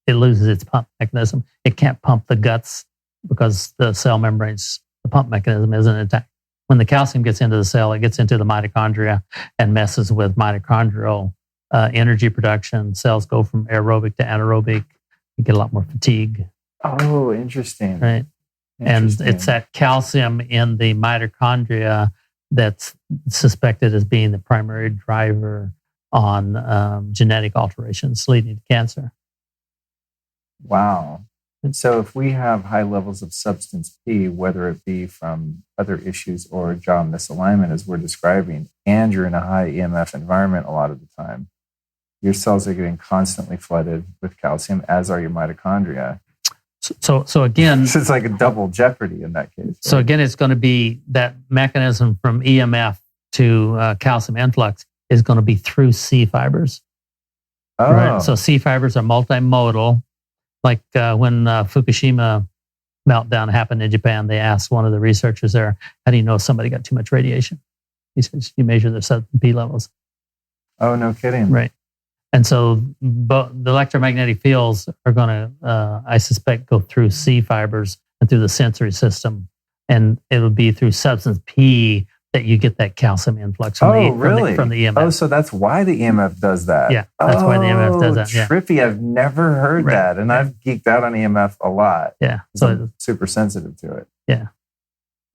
It loses its pump mechanism. It can't pump the guts because the cell membranes, the pump mechanism isn't intact. When the calcium gets into the cell, it gets into the mitochondria and messes with mitochondrial energy production. Cells go from aerobic to anaerobic. You get a lot more fatigue. Oh, interesting. Right. And it's that calcium in the mitochondria that's suspected as being the primary driver on genetic alterations leading to cancer. Wow. And so if we have high levels of substance P, whether it be from other issues or jaw misalignment, as we're describing, and you're in a high EMF environment a lot of the time, your cells are getting constantly flooded with calcium, as are your mitochondria. So again, So it's like a double jeopardy in that case. Right? So again, it's going to be that mechanism from EMF to calcium influx is going to be through C fibers. Oh. Right. So C fibers are multimodal. Like when Fukushima meltdown happened in Japan, they asked one of the researchers there, "How do you know if somebody got too much radiation?" He says, "You measure their substance P levels." Oh, no kidding. Right. And so the electromagnetic fields are going to, I suspect, go through C fibers and through the sensory system. And it'll be through substance P that you get that calcium influx from, from the EMF. Oh, so that's why the EMF does that. Yeah, that's why the EMF does that. Yeah. Trippy. I've never heard that. And I've geeked out on EMF a lot. Yeah. So I'm super sensitive to it. Yeah.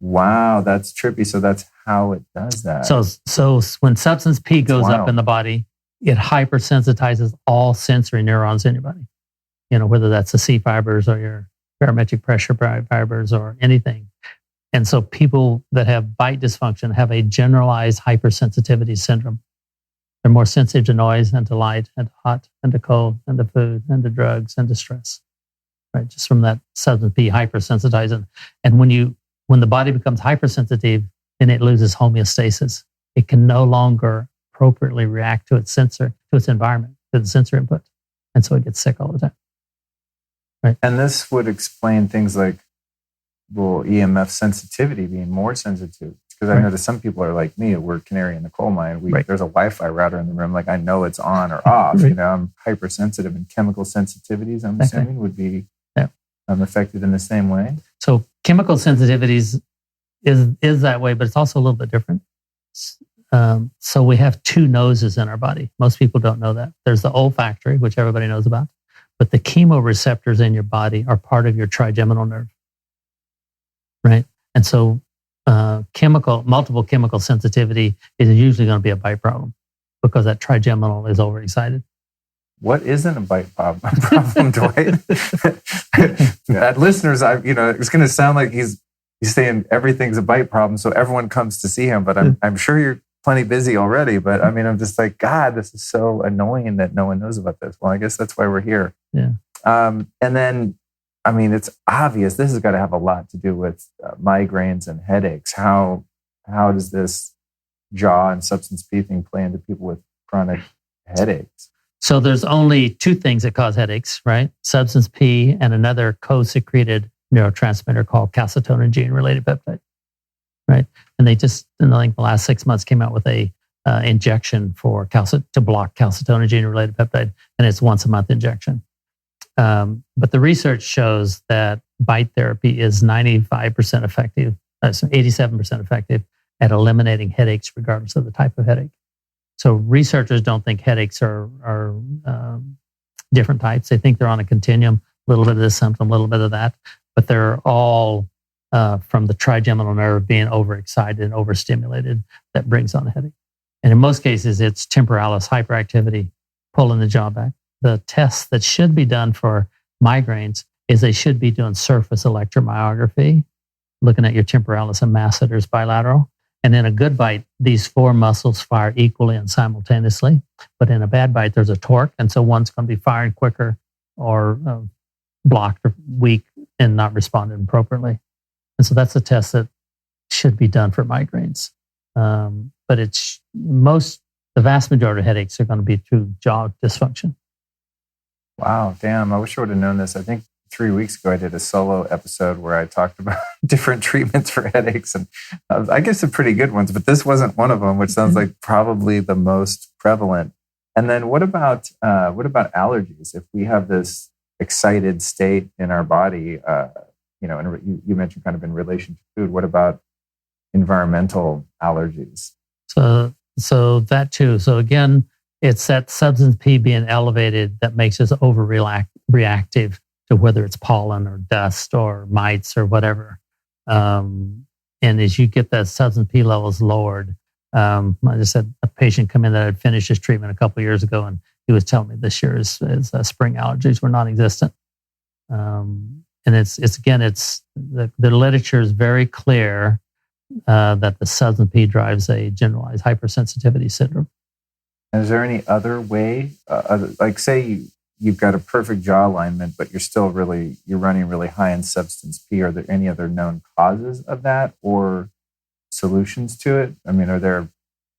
Wow, that's trippy. So that's how it does that. So when substance P goes up in the body, it hypersensitizes all sensory neurons in your body. Whether that's the C fibers or your barometric pressure fibers or anything. And so people that have bite dysfunction have a generalized hypersensitivity syndrome. They're more sensitive to noise and to light and to hot and to cold and to food and to drugs and to stress. Right, just from that substance P hypersensitizing. And when the body becomes hypersensitive, then it loses homeostasis. It can no longer appropriately react to its environment, to the sensor input. And so it gets sick all the time. Right. And this would explain things like, EMF sensitivity being more sensitive. Because I know that some people are like me, we're canary in the coal mine. There's a Wi-Fi router in the room. Like I know it's on or off. I'm hypersensitive, and chemical sensitivities, I'm assuming, would be affected in the same way. So chemical sensitivities is that way, but it's also a little bit different. So we have two noses in our body. Most people don't know that. There's the olfactory, which everybody knows about, but the chemoreceptors in your body are part of your trigeminal nerve, right? And so multiple chemical sensitivity is usually going to be a bite problem because that trigeminal is overexcited. What isn't a bite problem, Dwight? Listeners, it's going to sound like he's saying everything's a bite problem, so everyone comes to see him. But I'm sure you're plenty busy already. But I mean, I'm just like, God, this is so annoying that no one knows about this. Well, I guess that's why we're here. Yeah. And then, I mean, it's obvious this has got to have a lot to do with migraines and headaches. How does this jaw and substance P thing play into people with chronic headaches? So there's only two things that cause headaches, right? Substance P and another co-secreted neurotransmitter called calcitonin gene-related peptide, right? And they just, in the last 6 months, came out with a injection to block calcitonin gene-related peptide, and it's once a month injection. But the research shows that bite therapy is 95% effective, 87% effective at eliminating headaches, regardless of the type of headache. So researchers don't think headaches are different types. They think they're on a continuum, a little bit of this symptom, a little bit of that, but they're all from the trigeminal nerve being overexcited and overstimulated that brings on a headache. And in most cases, it's temporalis hyperactivity pulling the jaw back. The tests that should be done for migraines is they should be doing surface electromyography, looking at your temporalis and masseters bilateral. And in a good bite, these four muscles fire equally and simultaneously. But in a bad bite, there's a torque. And so one's going to be firing quicker or blocked or weak and not responding appropriately. And so that's a test that should be done for migraines. But the vast majority of headaches are going to be through jaw dysfunction. Wow, damn. I wish I would have known this. I think 3 weeks ago, I did a solo episode where I talked about different treatments for headaches, and I guess some pretty good ones, but this wasn't one of them, which sounds like probably the most prevalent. And then what about allergies? If we have this excited state in our body, and you mentioned kind of in relation to food, what about environmental allergies? So that too. So again, it's that substance P being elevated that makes us reactive to whether it's pollen or dust or mites or whatever. And as you get that substance P levels lowered, I just had a patient come in that had finished his treatment a couple of years ago, and he was telling me this year his spring allergies were non-existent. And it's the literature is very clear that the substance P drives a generalized hypersensitivity syndrome. And is there any other way, like say you've got a perfect jaw alignment, but you're running really high in substance P. Are there any other known causes of that or solutions to it? I mean, are there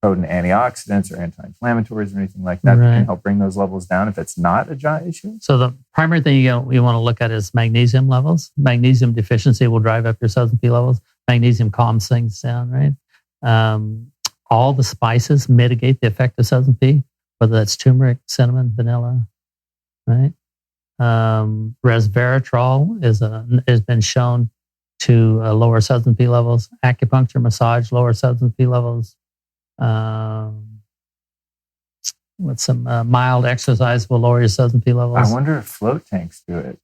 potent antioxidants or anti-inflammatories or anything like that that can help bring those levels down if it's not a jaw issue? So the primary thing you want to look at is magnesium levels. Magnesium deficiency will drive up your substance P levels. Magnesium calms things down, right? All the spices mitigate the effect of substance P, whether that's turmeric, cinnamon, vanilla, right? Resveratrol has been shown to lower substance P levels. Acupuncture, massage, lower substance P levels. With some mild exercise will lower your substance P levels. I wonder if float tanks do it.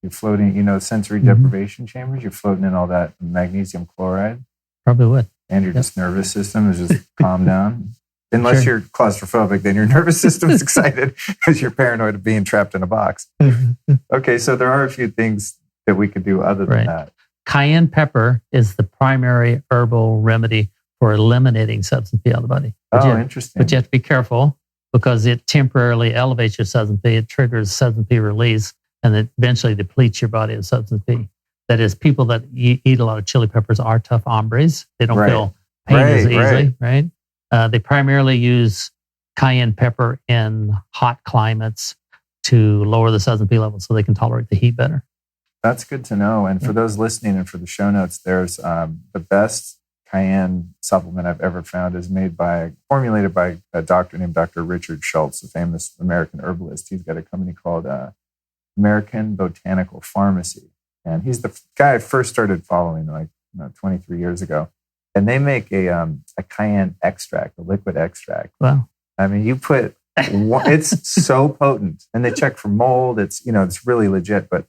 You're floating, sensory deprivation chambers. You're floating in all that magnesium chloride. Probably would. And your just nervous system is just calmed down. Unless you're claustrophobic, then your nervous system is excited because you're paranoid of being trapped in a box. Okay, so there are a few things that we could do other than that. Cayenne pepper is the primary herbal remedy for eliminating substance P out of the body. Interesting. But you have to be careful because it temporarily elevates your substance P. It triggers substance P release, and it eventually depletes your body of substance P. That is, people that eat a lot of chili peppers are tough hombres. They don't feel pain as easily, right? They primarily use cayenne pepper in hot climates to lower the substance P level so they can tolerate the heat better. That's good to know. And for those listening and for the show notes, there's the best cayenne supplement I've ever found is formulated by a doctor named Dr. Richard Schultz, a famous American herbalist. He's got a company called American Botanical Pharmacy. And he's the guy I first started following 23 years ago. And they make a cayenne extract, a liquid extract. Wow. I mean, you put, it's so potent. And they check for mold. It's really legit. But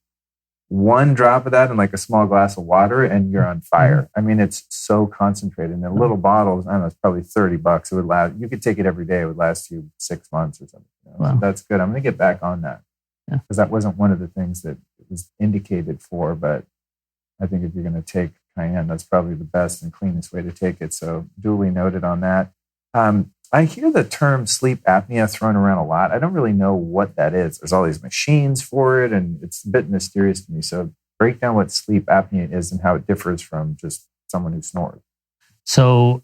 one drop of that in like a small glass of water and you're on fire. I mean, it's so concentrated. And a little bottle, I don't know, it's probably $30. It would last, you could take it every day. It would last you 6 months or something. Wow. So that's good. I'm going to get back on that. Because that wasn't one of the things that it was indicated for. But I think if you're going to take cayenne, that's probably the best and cleanest way to take it. So duly noted on that. I hear the term sleep apnea thrown around a lot. I don't really know what that is. There's all these machines for it, and it's a bit mysterious to me. So break down what sleep apnea is and how it differs from just someone who snores. So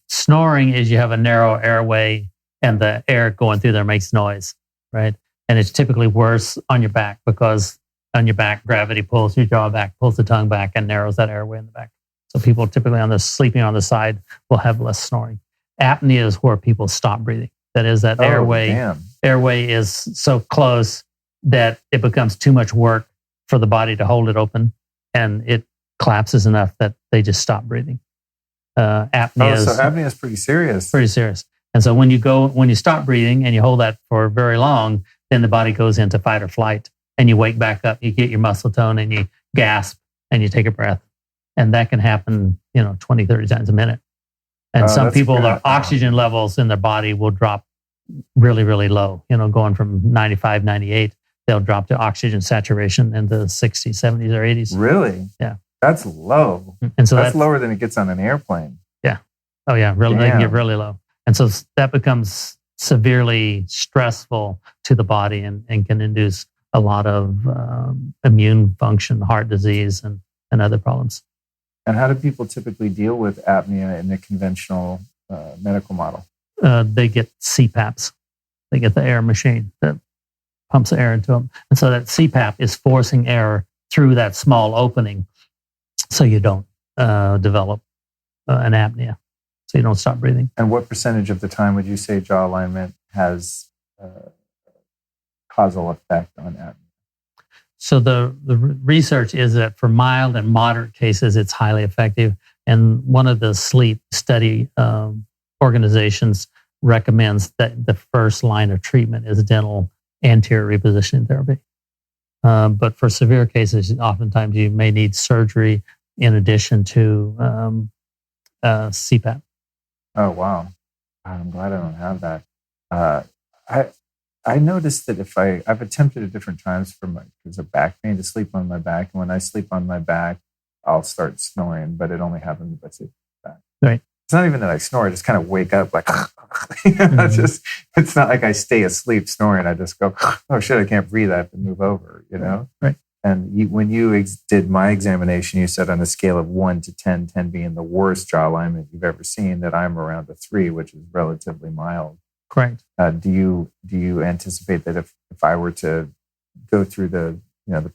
snoring is you have a narrow airway and the air going through there makes noise, right? And it's typically worse on your back because on your back, gravity pulls your jaw back, pulls the tongue back, and narrows that airway in the back. So people typically sleeping on the side will have less snoring. Apnea is where people stop breathing. That is, that airway is so close that it becomes too much work for the body to hold it open, and it collapses enough that they just stop breathing. Apnea is pretty serious. Pretty serious. And so when you stop breathing and you hold that for very long, then the body goes into fight or flight, and you wake back up. You get your muscle tone, and you gasp, and you take a breath, and that can happen, 20, 30 times a minute. And some people, their oxygen levels in their body will drop really, really low. Going from 95, 98, they'll drop to oxygen saturation in the 60s, 70s, or 80s. Really? Yeah. That's low. And so that's lower than it gets on an airplane. Yeah. Oh, yeah. Really, they can get really low. And so that becomes severely stressful to the body and can induce a lot of immune function, heart disease, and other problems. And how do people typically deal with apnea in the conventional medical model? They get CPAPs. They get the air machine that pumps air into them. And so that CPAP is forcing air through that small opening so you don't develop an apnea, so you don't stop breathing. And what percentage of the time would you say jaw alignment has causal effect on apnea? So the research is that for mild and moderate cases, it's highly effective. And one of the sleep study organizations recommends that the first line of treatment is dental anterior repositioning therapy. But for severe cases, oftentimes you may need surgery in addition to CPAP. Oh, wow. I'm glad I don't have that. I noticed that if I've attempted at different times because of back pain to sleep on my back. And when I sleep on my back, I'll start snoring, but it only happens if I sleep on my back. Right. It's not even that I snore. I just kind of wake up like, It's not like I stay asleep snoring. I just go, oh shit, I can't breathe. I have to move over, Right. And when you did my examination, you said on a scale of 1 to 10, 10 being the worst jaw alignment you've ever seen, that I'm around a 3, which is relatively mild. Correct. Do you anticipate that if I were to go through the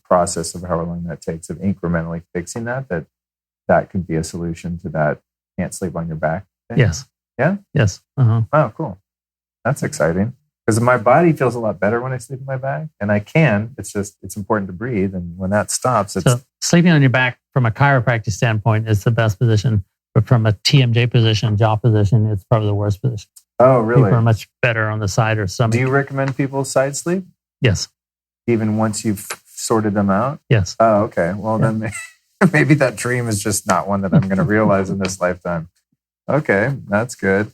process of however long that takes of incrementally fixing that could be a solution to that can't sleep on your back thing? Yes. Yeah? Yes. Uh-huh. Oh, cool. That's exciting. Because my body feels a lot better when I sleep on my back, and I can. It's just, it's important to breathe. And when that stops, so sleeping on your back from a chiropractic standpoint is the best position. But from a TMJ position, jaw position, it's probably the worst position. Oh, really? People are much better on the side or stomach. Do you recommend people side sleep? Yes. Even once you've sorted them out? Yes. Oh, okay. Well, then maybe that dream is just not one that I'm going to realize in this lifetime. Okay, that's good.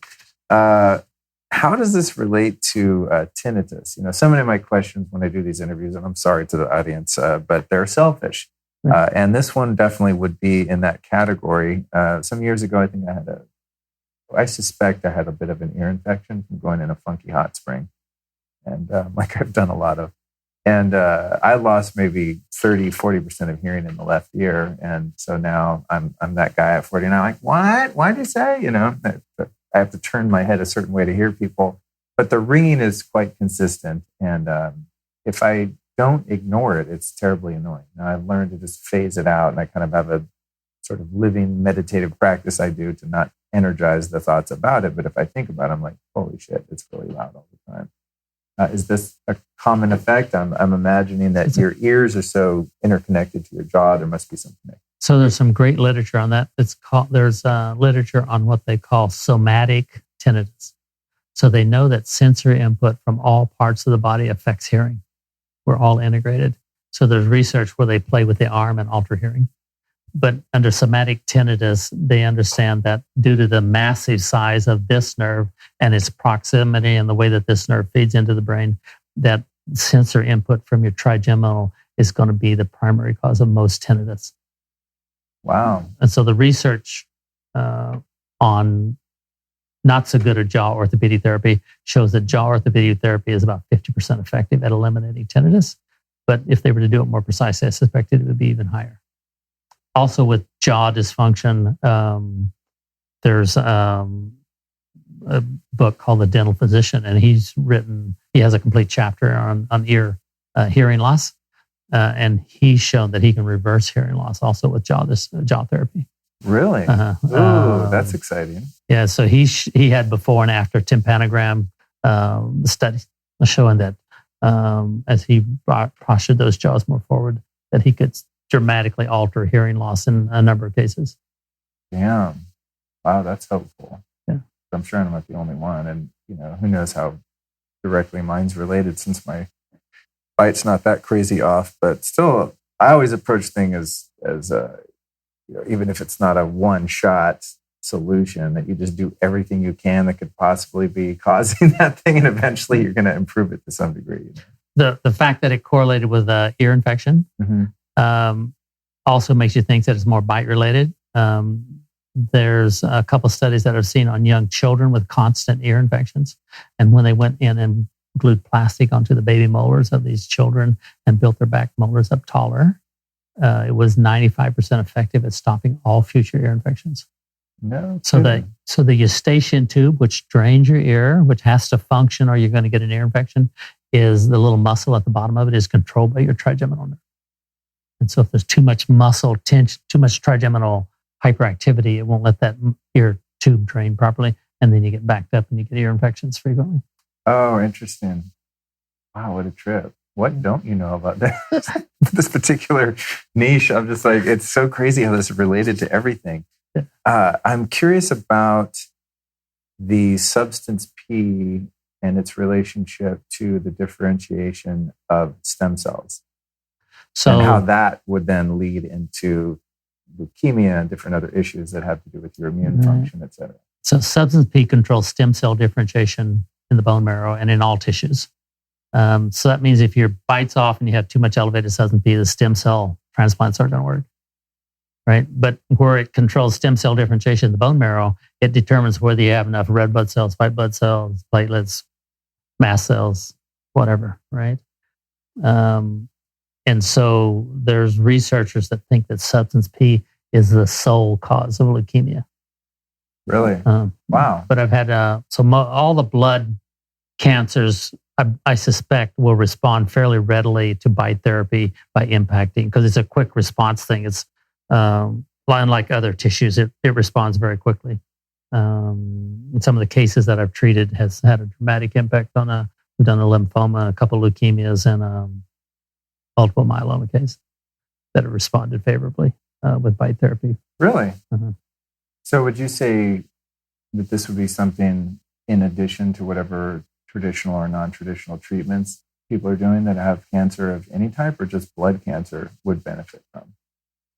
How does this relate to tinnitus? So many of my questions when I do these interviews, and I'm sorry to the audience, but they're selfish. And this one definitely would be in that category. Some years ago, I think I suspect I had a bit of an ear infection from going in a funky hot spring. And like I've done a lot of. And I lost maybe 30-40% of hearing in the left ear. And so now I'm that guy at 49, like, what? Why'd you say? I have to turn my head a certain way to hear people. But the ringing is quite consistent. And if I don't ignore it, it's terribly annoying. Now, I've learned to just phase it out. And I kind of have a sort of living meditative practice I do to not energize the thoughts about it. But if I think about it, I'm like, holy shit, it's really loud all the time. Is this a common effect? I'm imagining that your ears are so interconnected to your jaw. There must be some connection. So there's some great literature on that. There's literature on what they call somatic tinnitus. So they know that sensory input from all parts of the body affects hearing. We're all integrated. So there's research where they play with the arm and alter hearing. But under somatic tinnitus, they understand that due to the massive size of this nerve and its proximity and the way that this nerve feeds into the brain, that sensory input from your trigeminal is going to be the primary cause of most tinnitus. Wow. And so the research on not so good at jaw orthopedic therapy shows that jaw orthopedic therapy is about 50% effective at eliminating tinnitus. But if they were to do it more precisely, I suspected it would be even higher. Also with jaw dysfunction, there's a book called The Dental Physician, and he has a complete chapter on ear hearing loss. And he's shown that he can reverse hearing loss also with jaw therapy. Really? Ooh, that's exciting. Yeah, so he had before and after tympanogram studies showing that as he postured those jaws more forward, that he could dramatically alter hearing loss in a number of cases. Damn. Wow, that's helpful. Yeah. I'm sure I'm not the only one. And, who knows how directly mine's related since my bite's not that crazy off. But still, I always approach things as even if it's not a one-shot solution, that you just do everything you can that could possibly be causing that thing. And eventually you're going to improve it to some degree. The fact that it correlated with ear infection, mm-hmm. Also makes you think that it's more bite related. There's a couple studies that I've seen on young children with constant ear infections. And when they went in and glued plastic onto the baby molars of these children and built their back molars up taller, it was 95% effective at stopping all future ear infections. No. So the eustachian tube, which drains your ear, which has to function or you're going to get an ear infection, is the little muscle at the bottom of it is controlled by your trigeminal nerve. And so if there's too much muscle tension, too much trigeminal hyperactivity, it won't let that ear tube drain properly. And then you get backed up and you get ear infections frequently. Oh, interesting. Wow, what a trip. What don't you know about that? This particular niche? I'm just like, it's so crazy how this is related to everything. I'm curious about the substance P and its relationship to the differentiation of stem cells. And how that would then lead into leukemia and different other issues that have to do with your immune function, et cetera. So substance P controls stem cell differentiation in the bone marrow and in all tissues. So that means if your bite's off and you have too much elevated substance P, the stem cell transplants aren't going to work. right? But where it controls stem cell differentiation in the bone marrow, it determines whether you have enough red blood cells, white blood cells, platelets, mast cells, whatever, right? And so there's researchers that think that substance P is the sole cause of leukemia. Really? Wow. But I've had, all the blood cancers, I suspect, will respond fairly readily to bite therapy by impacting, because it's a quick response thing. It's unlike other tissues, it responds very quickly. In some of the cases that I've treated has had a dramatic impact on we've done a lymphoma, a couple of leukemias, and multiple myeloma case that have responded favorably with bite therapy. Really? Uh-huh. So would you say that this would be something in addition to whatever traditional or non-traditional treatments people are doing that have cancer of any type, or just blood cancer would benefit from?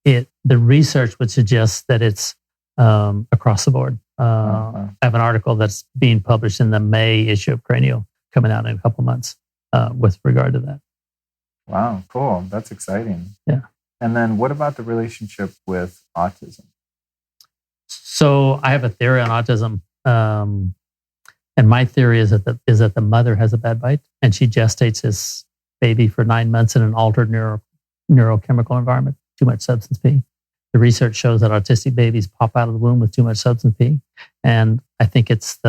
The research would suggest that it's across the board. I have an article that's being published in the May issue of Cranial coming out in a couple months with regard to that. Wow, cool. That's exciting. Yeah. And then what about the relationship with autism? So I have a theory on autism. And my theory is that the mother has a bad bite and she gestates this baby for 9 months in an altered neurochemical environment, too much substance P. The research shows that autistic babies pop out of the womb with too much substance P. And I think it's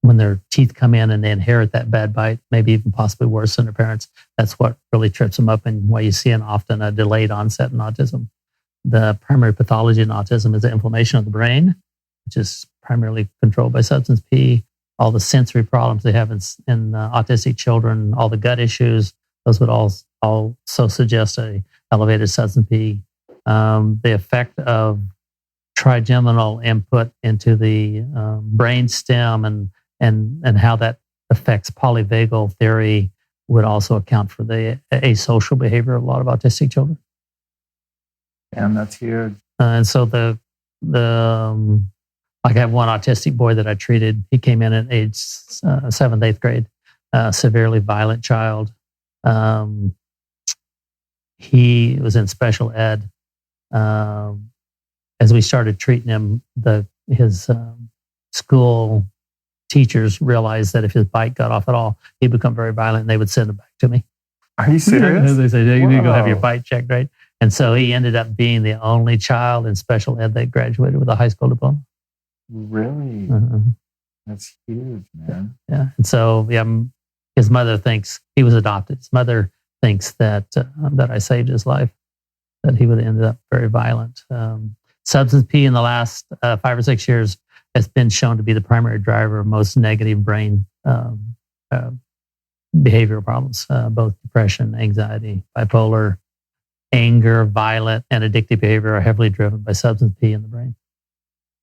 when their teeth come in and they inherit that bad bite, maybe even possibly worse than their parents. That's what really trips them up, and why you see often a delayed onset in autism. The primary pathology in autism is the inflammation of the brain, which is primarily controlled by substance P. All the sensory problems they have in autistic children, all the gut issues, those would also suggest a elevated substance P. The effect of trigeminal input into the brain stem and how that affects polyvagal theory would also account for the asocial behavior of a lot of autistic children. And that's huge. And so like I have one autistic boy that I treated. He came in at age 7th, 8th grade, severely violent child. He was in special ed. As we started treating him, his school teachers realized that if his bite got off at all, he'd become very violent, and they would send him back to me. Are you serious? They said, you need to go have your bite checked, right? And so he ended up being the only child in special ed that graduated with a high school diploma. Really? Uh-huh. That's huge, man. Yeah. And so, his mother thinks he was adopted. His mother thinks that I saved his life, that he would have ended up very violent. Substance P in the last 5 or 6 years has been shown to be the primary driver of most negative brain behavioral problems, both depression, anxiety, bipolar, anger, violent, and addictive behavior are heavily driven by substance P in the brain.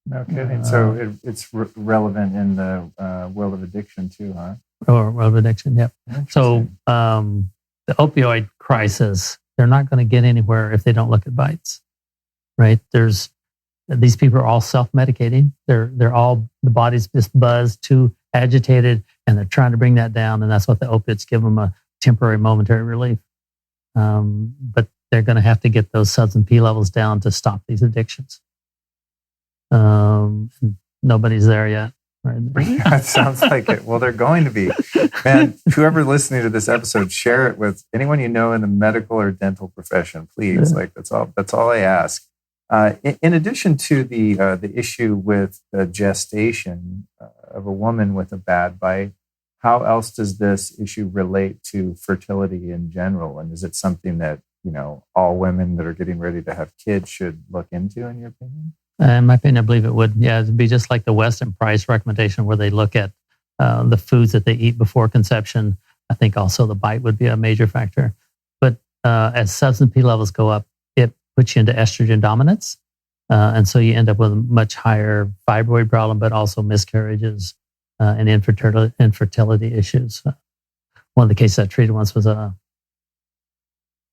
No kidding. So it's relevant in the world of addiction too, huh? Or world of addiction, yep. So the opioid crisis, they're not going to get anywhere if they don't look at bites, right? These people are all self-medicating. They're all, the body's just buzzed, too agitated, and they're trying to bring that down, and that's what the opiates give them, a temporary, momentary relief. But they're going to have to get those substance P levels down to stop these addictions. And nobody's there yet. Right? Yeah, it sounds like it. Well, they're going to be. Man, whoever listening to this episode, share it with anyone you know in the medical or dental profession, please. Yeah. Like that's all I ask. In addition to the issue with the gestation of a woman with a bad bite, how else does this issue relate to fertility in general? And is it something that all women that are getting ready to have kids should look into, in your opinion? In my opinion, I believe it would. Yeah, it'd be just like the Weston Price recommendation, where they look at the foods that they eat before conception. I think also the bite would be a major factor. But as substance P levels go up, it puts you into estrogen dominance. And so you end up with a much higher fibroid problem, but also miscarriages and infertility issues. One of the cases I treated once was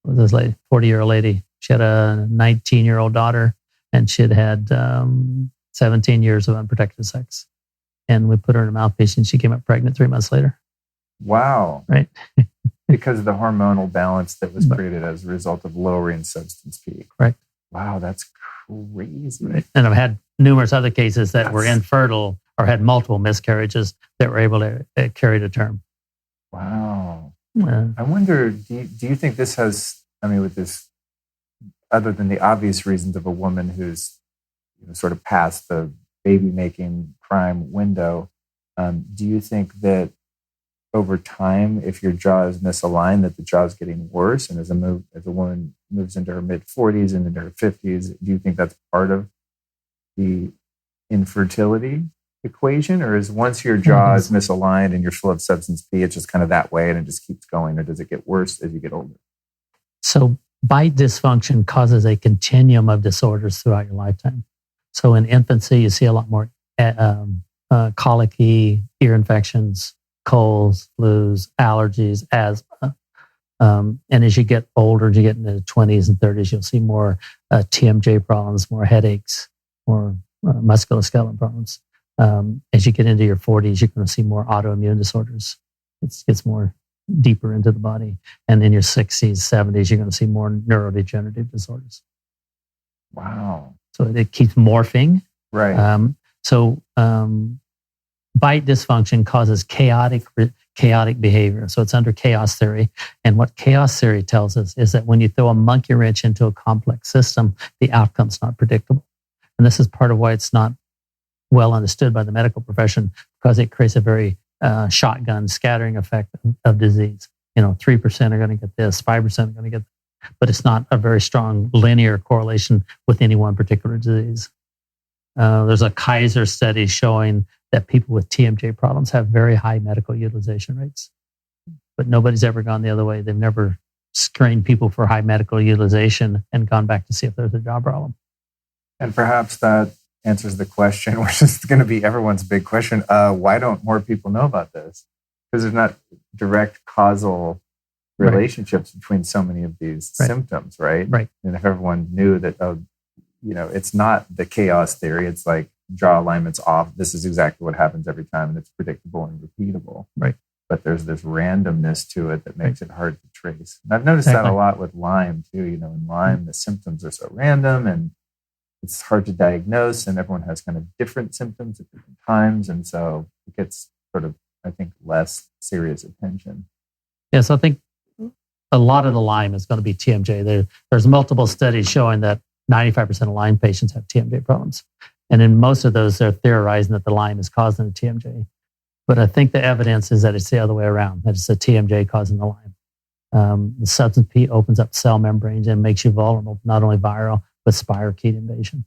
this lady, 40-year-old lady. She had a 19-year-old daughter, and she had 17 years of unprotected sex. And we put her in a mouthpiece, and she came up pregnant 3 months later. Wow. Right. Because of the hormonal balance that was created as a result of lowering substance P. Right. Wow, that's crazy. Right. And I've had numerous other cases that were infertile or had multiple miscarriages that were able to carry to term. Wow. I wonder, do you think this has, with this, other than the obvious reasons of a woman who's sort of past the baby-making prime window, do you think that over time, if your jaw is misaligned, that the jaw is getting worse? And as a woman moves into her mid-40s and into her 50s, do you think that's part of the infertility equation? Or is once your jaw is misaligned and you're full of substance P, it's just kind of that way and it just keeps going? Or does it get worse as you get older? So bite dysfunction causes a continuum of disorders throughout your lifetime. So in infancy, you see a lot more colicky, ear infections, colds, flus, allergies, asthma. And as you get older, as you get into the 20s and 30s, you'll see more TMJ problems, more headaches, more musculoskeletal problems. As you get into your 40s, you're going to see more autoimmune disorders. It gets more deeper into the body. And in your 60s, 70s, you're going to see more neurodegenerative disorders. Wow. So it keeps morphing. Right. Bite dysfunction causes chaotic behavior. So it's under chaos theory. And what chaos theory tells us is that when you throw a monkey wrench into a complex system, the outcome's not predictable. And this is part of why it's not well understood by the medical profession, because it creates a very shotgun scattering effect of disease. 3% are going to get this, 5% are going to get that. But it's not a very strong linear correlation with any one particular disease. There's a Kaiser study showing that people with TMJ problems have very high medical utilization rates. But nobody's ever gone the other way. They've never screened people for high medical utilization and gone back to see if there's a jaw problem. And perhaps that answers the question, which is going to be everyone's big question. Why don't more people know about this? Because there's not direct causal relationships between so many of these symptoms, right? Right. And if everyone knew that, it's not the chaos theory. It's like jaw alignment's off. This is exactly what happens every time, and it's predictable and repeatable. Right. But there's this randomness to it that makes it hard to trace. And I've noticed that a lot with Lyme too. In Lyme, the symptoms are so random and it's hard to diagnose, and everyone has kind of different symptoms at different times. And so it gets sort of, I think, less serious attention. Yes, I think a lot of the Lyme is going to be TMJ. There's multiple studies showing that 95% of Lyme patients have TMJ problems. And in most of those, they're theorizing that the Lyme is causing the TMJ. But I think the evidence is that it's the other way around, that it's the TMJ causing the Lyme. The substance P opens up cell membranes and makes you vulnerable, not only viral, but spirochete invasion.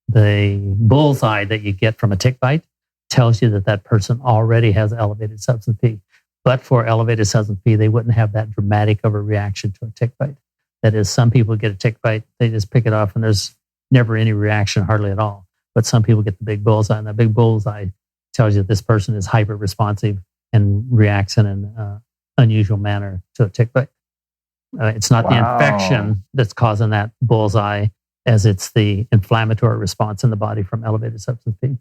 The bullseye that you get from a tick bite tells you that person already has elevated substance P. But for elevated substance P, they wouldn't have that dramatic of a reaction to a tick bite. That is, some people get a tick bite, they just pick it off and there's never any reaction, hardly at all. But some people get the big bullseye, and that big bullseye tells you that this person is hyper responsive and reacts in an unusual manner to a tick bite. It's not the infection that's causing that bullseye, as it's the inflammatory response in the body from elevated substance P.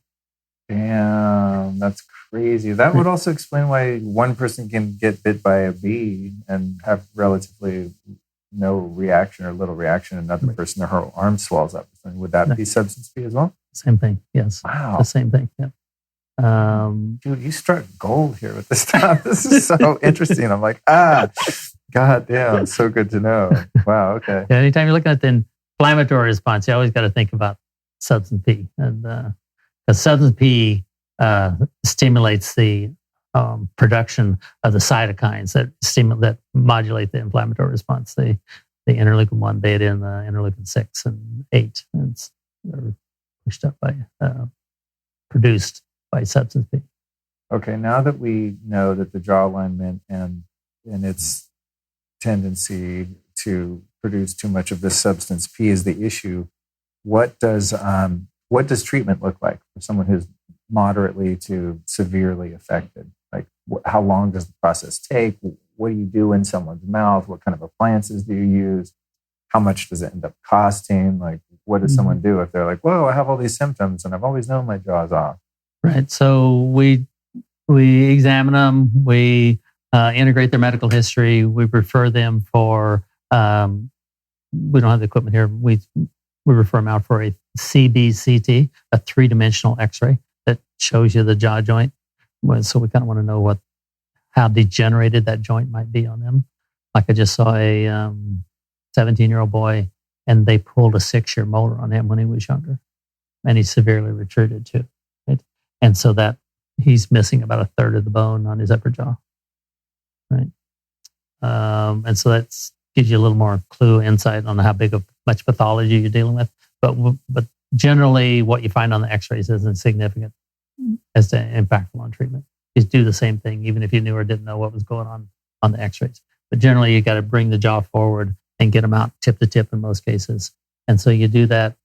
Damn, that's crazy. That would also explain why one person can get bit by a bee and have relatively no reaction or little reaction. Another person, their arm swells up. Would that be substance P as well? Same thing, yes. Wow. The same thing, yeah. Dude, you struck gold here with this stuff. This is so interesting. I'm like, God damn, so good to know. Wow, okay. Yeah, anytime you're looking at the inflammatory response, you always got to think about substance P. And because substance P stimulates the production of the cytokines that modulate the inflammatory response, the interleukin 1 beta and the interleukin 6 and 8. And they're pushed up produced by substance P. Okay, now that we know that the jaw alignment and its tendency to produce too much of this substance P is the issue, what does treatment look like for someone who's moderately to severely affected? Like, how long does the process take? What do you do in someone's mouth? What kind of appliances do you use? How much does it end up costing? Like, what does someone do if they're like, whoa, I have all these symptoms and I've always known my jaw's off? Right. So we We examine them. We integrate their medical history. We refer them for, we don't have the equipment here. We refer them out for a CBCT, a three-dimensional x-ray that shows you the jaw joint. So we kind of want to know how degenerated that joint might be on them. Like I just saw a 17-year-old boy, and they pulled a 6-year molar on him when he was younger. And he's severely retreated too. Right? And so that he's missing about a third of the bone on his upper jaw. Right. And so that gives you a little more clue, insight on how much pathology you're dealing with. But generally, what you find on the x-rays isn't significant as to impactful on treatment. You do the same thing, even if you knew or didn't know what was going on the x-rays. But generally, you got to bring the jaw forward and get them out tip to tip in most cases. And so you do that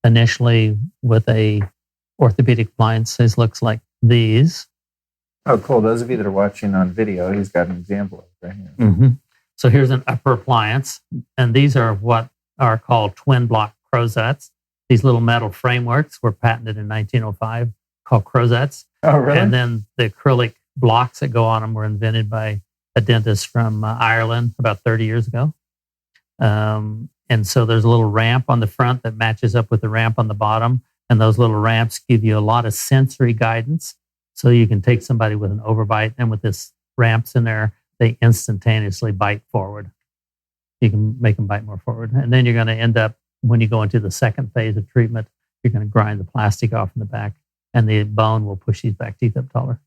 initially with a orthopedic appliance. This looks like these. Oh, cool. Those of you that are watching on video, he's got an example right here. Mm-hmm. So here's an upper appliance. And these are what are called twin block crossets. These little metal frameworks were patented in 1905, called crossets. Oh, really? And then the acrylic blocks that go on them were invented by a dentist from Ireland about 30 years ago. And so there's a little ramp on the front that matches up with the ramp on the bottom. And those little ramps give you a lot of sensory guidance. So you can take somebody with an overbite, and with this ramps in there, they instantaneously bite forward. You can make them bite more forward. And then you're going to end up, when you go into the second phase of treatment, you're going to grind the plastic off in the back, and the bone will push these back teeth up taller.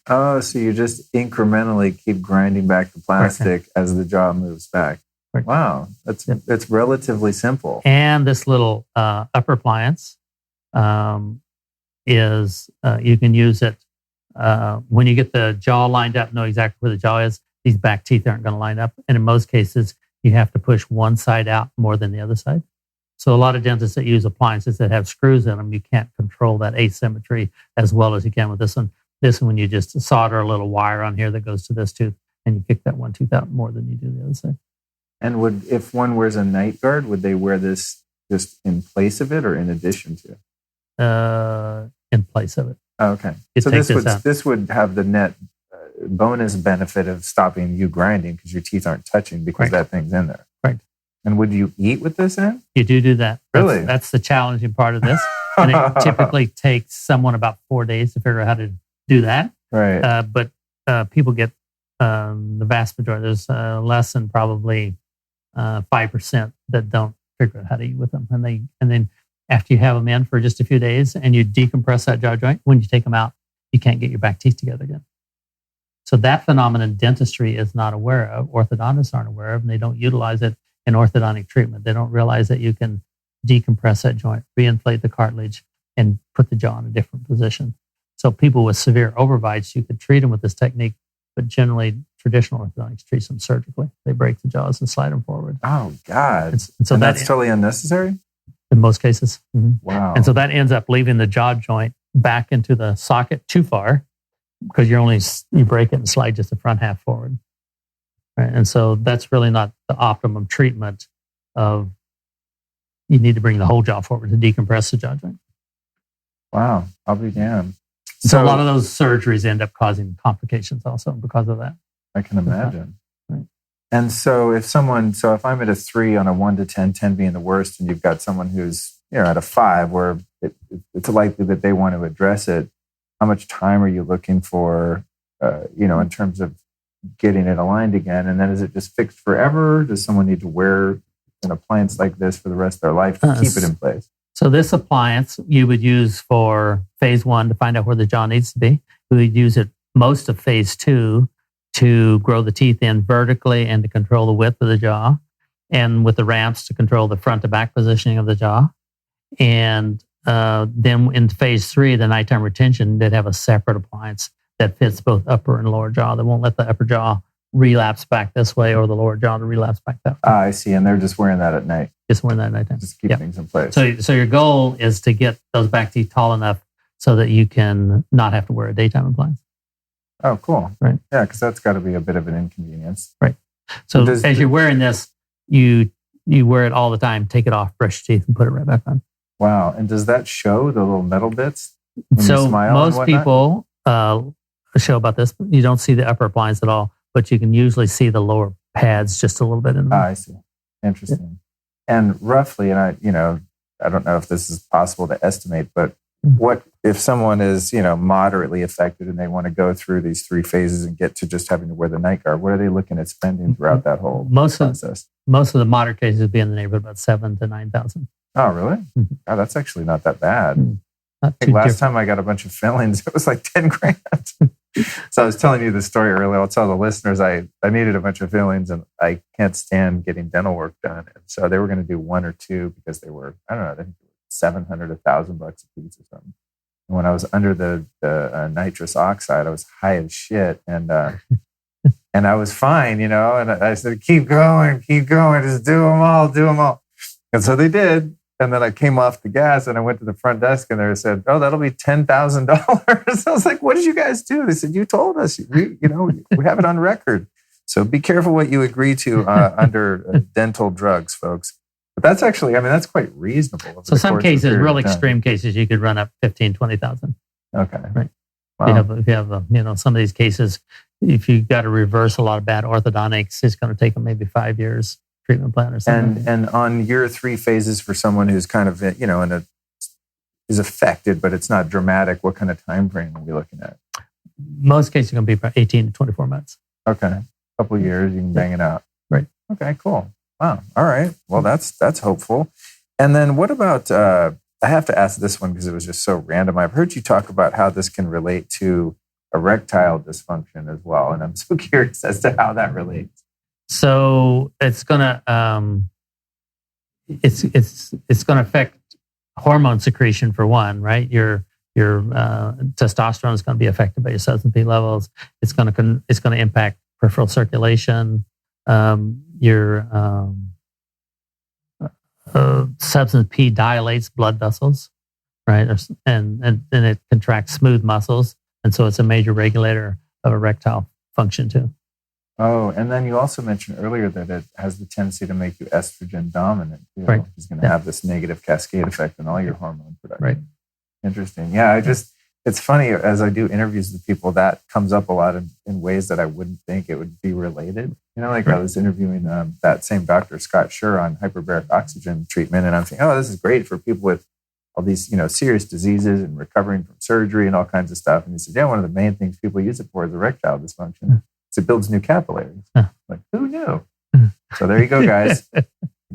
Oh, so you just incrementally keep grinding back the plastic as the jaw moves back. Right. Wow, that's relatively simple. And this little upper appliance is, you can use it when you get the jaw lined up, know exactly where the jaw is. These back teeth aren't going to line up. And in most cases, you have to push one side out more than the other side. So a lot of dentists that use appliances that have screws in them, you can't control that asymmetry as well as you can with this one. This one, you just solder a little wire on here that goes to this tooth, and you kick that one tooth out more than you do the other side. And if one wears a night guard, would they wear this just in place of it or in addition to? In place of it. Oh, okay. So this would have the net bonus benefit of stopping you grinding because your teeth aren't touching because that thing's in there. Right. And would you eat with this in? You do that. Really? That's the challenging part of this. And it typically takes someone about 4 days to figure out how to do that. Right. But people get the vast majority. There's less than probably 5% that don't figure out how to eat with them. And then after you have them in for just a few days and you decompress that jaw joint, when you take them out, you can't get your back teeth together again. So that phenomenon dentistry is not aware of, orthodontists aren't aware of, and they don't utilize it in orthodontic treatment. They don't realize that you can decompress that joint, reinflate the cartilage, and put the jaw in a different position. So people with severe overbites, you could treat them with this technique, but generally traditional orthodontics treats them surgically. They break the jaws and slide them forward. Oh, God. So that's totally unnecessary? In most cases. Mm-hmm. Wow. And so that ends up leaving the jaw joint back into the socket too far because you break it and slide just the front half forward. Right? And so that's really not the optimum treatment of, you need to bring the whole jaw forward to decompress the jaw joint. Wow. I'll be damned. So a lot of those surgeries end up causing complications also because of that. I can imagine. Right. And so if I'm at a 3 on a 1 to 10, 10 being the worst, and you've got someone who's at a 5 where it's likely that they want to address it, how much time are you looking for, in terms of getting it aligned again? And then is it just fixed forever? Does someone need to wear an appliance like this for the rest of their life to keep it in place? So this appliance you would use for phase 1 to find out where the jaw needs to be. We would use it most of phase 2 to grow the teeth in vertically and to control the width of the jaw, and with the ramps to control the front to back positioning of the jaw. And then in phase 3, the nighttime retention, they'd have a separate appliance that fits both upper and lower jaw. That won't let the upper jaw relapse back this way or the lower jaw to relapse back that way. I see. And they're just wearing that at night. Just wearing that at nighttime. Just keep things in place. So your goal is to get those back teeth tall enough so that you can not have to wear a daytime appliance. Oh, cool. Right. Yeah, because that's got to be a bit of an inconvenience. Right. So as you're wearing this, you wear it all the time, take it off, brush your teeth, and put it right back on. Wow. And does that show the little metal bits? So most people show about this. You don't see the upper appliance at all, but you can usually see the lower pads just a little bit in them. I see. Interesting. Yeah. And roughly, and I don't know if this is possible to estimate, but what if someone is, moderately affected and they want to go through these 3 phases and get to just having to wear the night guard? What are they looking at spending throughout that whole process? Most of the moderate cases would be in the neighborhood about $7,000 to $9,000. Oh, really? Mm-hmm. Oh, that's actually not that bad. Last time I got a bunch of fillings, it was like $10,000. So I was telling you the story earlier. I'll tell the listeners I needed a bunch of fillings and I can't stand getting dental work done. And so they were going to do 1 or 2 because they were, I don't know, I think $700, $1,000 a piece or something. And when I was under the nitrous oxide, I was high as shit. And and I was fine, and I said, keep going, just do them all. And so they did. And then I came off the gas and I went to the front desk and they said, oh, that'll be $10,000. I was like, what did you guys do? They said, you told us, we have it on record. So be careful what you agree to under dental drugs, folks. But that's actually, that's quite reasonable. So some cases, real extreme cases, you could run up 15,000, 20,000. Okay. Right. Wow. If you have some of these cases, if you've got to reverse a lot of bad orthodontics, it's going to take them maybe 5 years. Treatment plan or something. And on your 3 phases for someone who's kind of is affected, but it's not dramatic, what kind of time frame are we looking at? Most cases are going to be about 18 to 24 months. Okay, a couple of years, you can bang it out. Right. Okay, cool. Wow. All right. Well, that's hopeful. And then what about? I have to ask this one because it was just so random. I've heard you talk about how this can relate to erectile dysfunction as well, and I'm so curious as to how that relates. So it's gonna it's gonna affect hormone secretion for one, right? Your testosterone is going to be affected by your substance P levels. It's going to impact peripheral circulation. Your substance P dilates blood vessels, right? And it contracts smooth muscles, and so it's a major regulator of erectile function too. Oh, and then you also mentioned earlier that it has the tendency to make you estrogen dominant too. Right. It's going to have this negative cascade effect on all your hormone production. Right. Interesting. Yeah, it's funny as I do interviews with people, that comes up a lot in ways that I wouldn't think it would be related. Right. I was interviewing that same Dr. Scott Schur on hyperbaric oxygen treatment, and I'm thinking, oh, this is great for people with all these, serious diseases and recovering from surgery and all kinds of stuff. And he said, yeah, one of the main things people use it for is erectile dysfunction. It builds new capillaries. Like, who knew? So there you go, guys.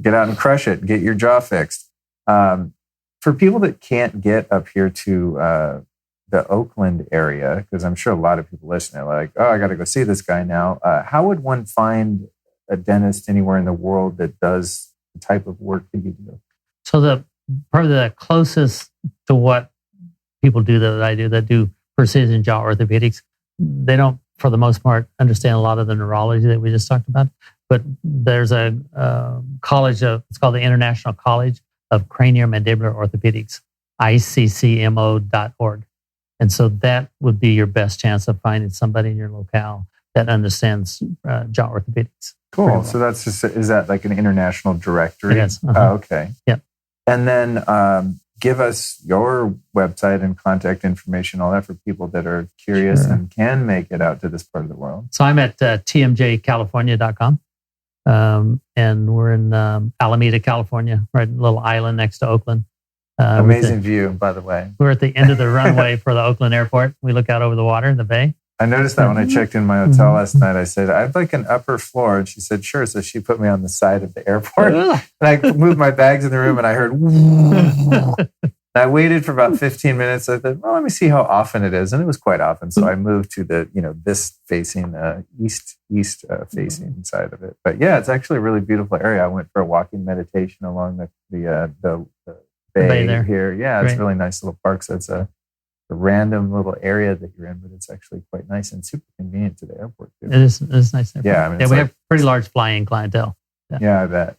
Get out and crush it. Get your jaw fixed. For people that can't get up here to the Oakland area, because I'm sure a lot of people listening are like, oh, I got to go see this guy now. How would one find a dentist anywhere in the world that does the type of work that you do? So probably the closest to what people do that I do, that do precision jaw orthopedics, they don't, for the most part, understand a lot of the neurology that we just talked about. But there's a college, it's called the International College of Craniomandibular Orthopedics, ICCMO.org. And so that would be your best chance of finding somebody in your locale that understands jaw orthopedics. Cool. Well. So that's just, is that like an international directory? Yes. Oh, okay. Yeah. And then give us your website and contact information, all that for people that are curious and can make it out to this part of the world. So I'm at tmjcalifornia.com. And we're in Alameda, California, right, a little island next to Oakland. Amazing view, by the way. We're at the end of the runway for the Oakland airport. We look out over the water, the bay. I noticed that when I checked in my hotel last night. I said, I'd like an upper floor. And she said, sure. So she put me on the side of the airport. And I moved my bags in the room and I heard, and I waited for about 15 minutes. I thought, well, let me see how often it is. And it was quite often. So I moved to the, this facing, east facing side of it. But yeah, it's actually a really beautiful area. I went for a walking meditation along the bay there. Here. Yeah, it's a really nice little park. So it's a random little area that you're in, but it's actually quite nice and super convenient to the airport too. It is nice. Airport. Yeah, we have pretty large flying clientele. Yeah, I bet.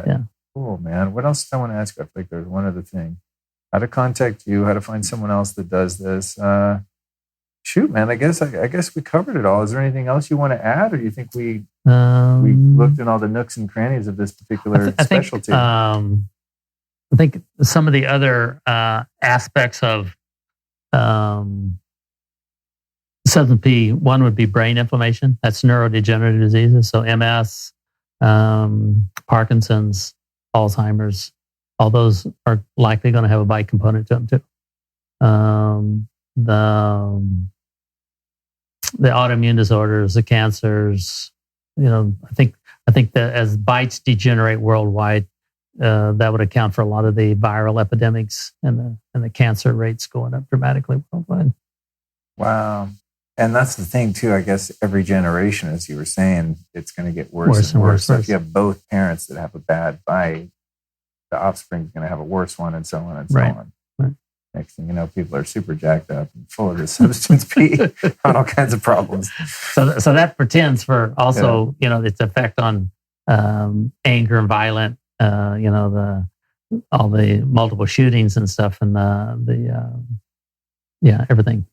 Yeah. Cool, man. What else did I want to ask you? I think there's one other thing. How to contact you, how to find someone else that does this. Shoot, man, I guess we covered it all. Is there anything else you want to add, or do you think we looked in all the nooks and crannies of this particular specialty? I think some of the other aspects of Substance P, one would be brain inflammation. That's neurodegenerative diseases. So MS, Parkinson's, Alzheimer's, all those are likely going to have a bite component to them too. The autoimmune disorders, the cancers, I think that as bites degenerate worldwide, that would account for a lot of the viral epidemics and the cancer rates going up dramatically worldwide. Wow. And that's the thing too, I guess every generation, as you were saying, it's going to get worse and worse. So if you have both parents that have a bad bite, the offspring is going to have a worse one, and so on and so on. Right. Next thing you know, people are super jacked up and full of this substance P on all kinds of problems. So that pretends for also, its effect on anger and violent, all the multiple shootings and stuff, and everything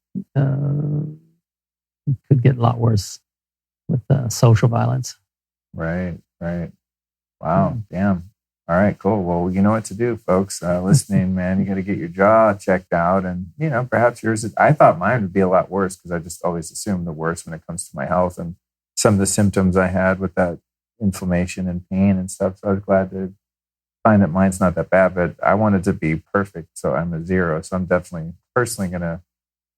could get a lot worse with social violence. Right. Wow. Damn. All right, cool. Well, you know what to do, folks. Listening, man, you got to get your jaw checked out. And, perhaps yours, I thought mine would be a lot worse because I just always assumed the worst when it comes to my health and some of the symptoms I had with that inflammation and pain and stuff. So I was glad to find that mine's not that bad, but I wanted to be perfect. So I'm a 0. So I'm definitely personally going to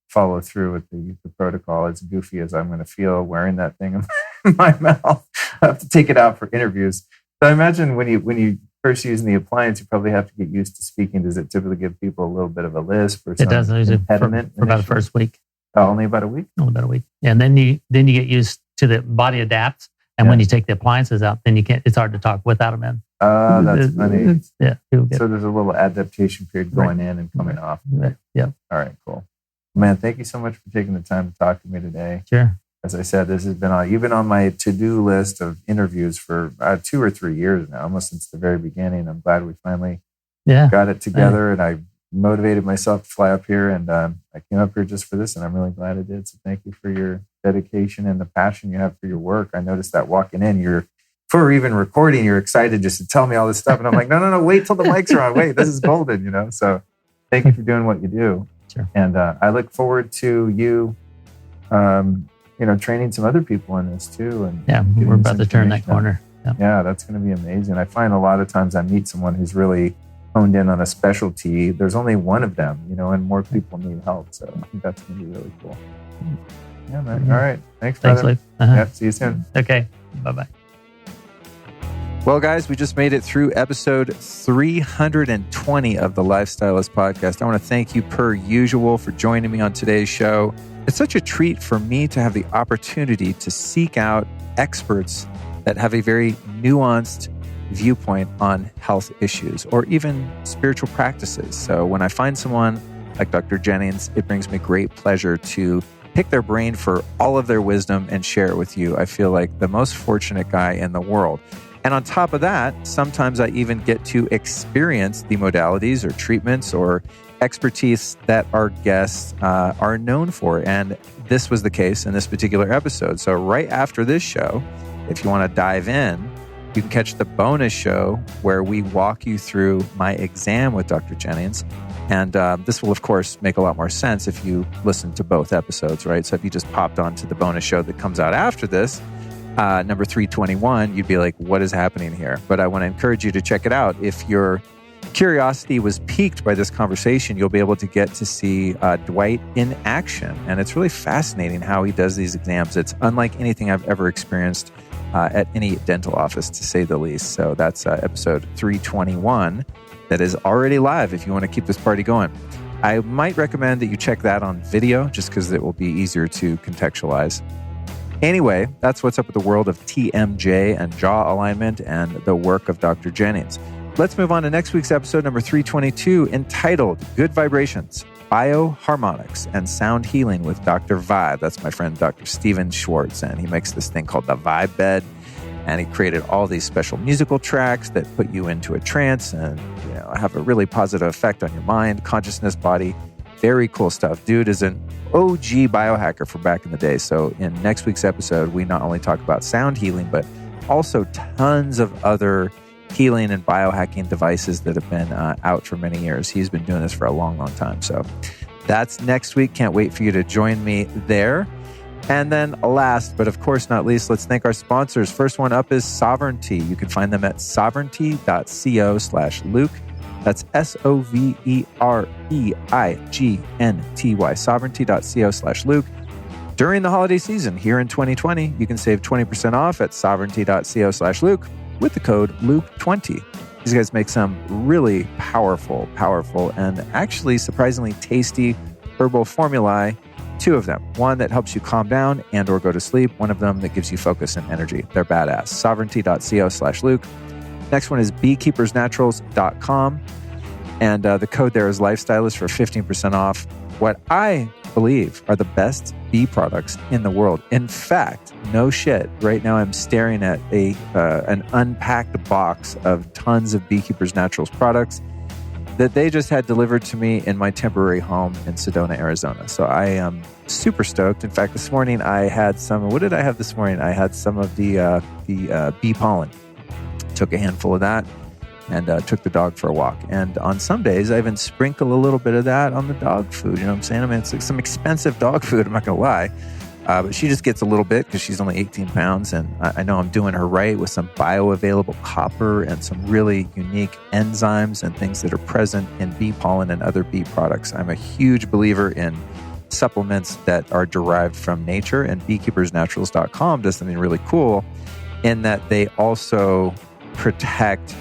follow through with the protocol, as goofy as I'm going to feel wearing that thing in my mouth. I have to take it out for interviews. So I imagine when you first using the appliance, you probably have to get used to speaking. Does it typically give people a little bit of a lisp or something? It does impediment for about the first week. Oh, only about a week? Only about a week. And then you get used to the body adapts. And when you take the appliances out, then you can't. It's hard to talk without them in. That's funny. So there's a little adaptation period going in and coming off. Right. Yeah. All right, cool. Man, thank you so much for taking the time to talk to me today. Sure. As I said, this has been you've been on my to-do list of interviews for 2 or 3 years now, almost since the very beginning. I'm glad we finally got it together, and I motivated myself to fly up here, and I came up here just for this, and I'm really glad I did. So thank you for your dedication and the passion you have for your work. I noticed that walking in, before even recording, you're excited just to tell me all this stuff, and I'm like, no, wait till the mics are on. Wait, this is golden, So thank you for doing what you do. Sure. And I look forward to you training some other people in this too. And we're about to turn that corner. Yeah, that's going to be amazing. I find a lot of times I meet someone who's really honed in on a specialty. There's only one of them, and more people need help. So I think that's going to be really cool. Yeah, man. All right. Thanks, brother. Thanks, Luke. Yeah, see you soon. Okay. Bye-bye. Well, guys, we just made it through episode 320 of the Lifestylist Podcast. I want to thank you, per usual, for joining me on today's show. It's such a treat for me to have the opportunity to seek out experts that have a very nuanced viewpoint on health issues or even spiritual practices. So when I find someone like Dr. Jennings, it brings me great pleasure to pick their brain for all of their wisdom and share it with you. I feel like the most fortunate guy in the world. And on top of that, sometimes I even get to experience the modalities or treatments or expertise that our guests are known for. And this was the case in this particular episode. So right after this show, if you want to dive in, you can catch the bonus show where we walk you through my exam with Dr. Jennings. And this will, of course, make a lot more sense if you listen to both episodes, right? So if you just popped on to the bonus show that comes out after this, number 321, you'd be like, what is happening here? But I want to encourage you to check it out. If your curiosity was piqued by this conversation, you'll be able to get to see Dwight in action. And it's really fascinating how he does these exams. It's unlike anything I've ever experienced at any dental office, to say the least. So that's episode 321 that is already live if you want to keep this party going. I might recommend that you check that on video just because it will be easier to contextualize. Anyway, that's what's up with the world of TMJ and jaw alignment and the work of Dr. Jennings. Let's move on to next week's episode, number 322, entitled Good Vibrations, Bioharmonics, and Sound Healing with Dr. Vibe. That's my friend, Dr. Steven Schwartz, and he makes this thing called the Vibe Bed, and he created all these special musical tracks that put you into a trance and have a really positive effect on your mind, consciousness, body. Very cool stuff. Dude is an OG biohacker from back in the day. So in next week's episode, we not only talk about sound healing, but also tons of other healing and biohacking devices that have been out for many years. He's been doing this for a long, long time. So that's next week. Can't wait for you to join me there. And then last, but of course not least, let's thank our sponsors. First one up is Sovereignty. You can find them at sovereignty.co/Luke. That's SOVEREIGNTY, sovereignty.co/Luke. During the holiday season here in 2020, you can save 20% off at sovereignty.co/Luke with the code Luke20. These guys make some really powerful, and actually surprisingly tasty herbal formulae. 2 of them. One that helps you calm down and or go to sleep. One of them that gives you focus and energy. They're badass. Sovereignty.co/Luke. Next one is beekeepersnaturals.com. And the code there is Lifestylist for 15% off what I believe are the best bee products in the world. In fact, no shit. Right now I'm staring at an unpacked box of tons of Beekeepers Naturals products that they just had delivered to me in my temporary home in Sedona, Arizona. So I am super stoked. In fact, this morning I had some, what did I have this morning? I had some of the bee pollen. Took a handful of that and took the dog for a walk. And on some days, I even sprinkle a little bit of that on the dog food. You know what I'm saying? I mean, it's like some expensive dog food, I'm not going to lie. But she just gets a little bit because she's only 18 pounds. And I know I'm doing her right with some bioavailable copper and some really unique enzymes and things that are present in bee pollen and other bee products. I'm a huge believer in supplements that are derived from nature. And beekeepersnaturals.com does something really cool in that they also protect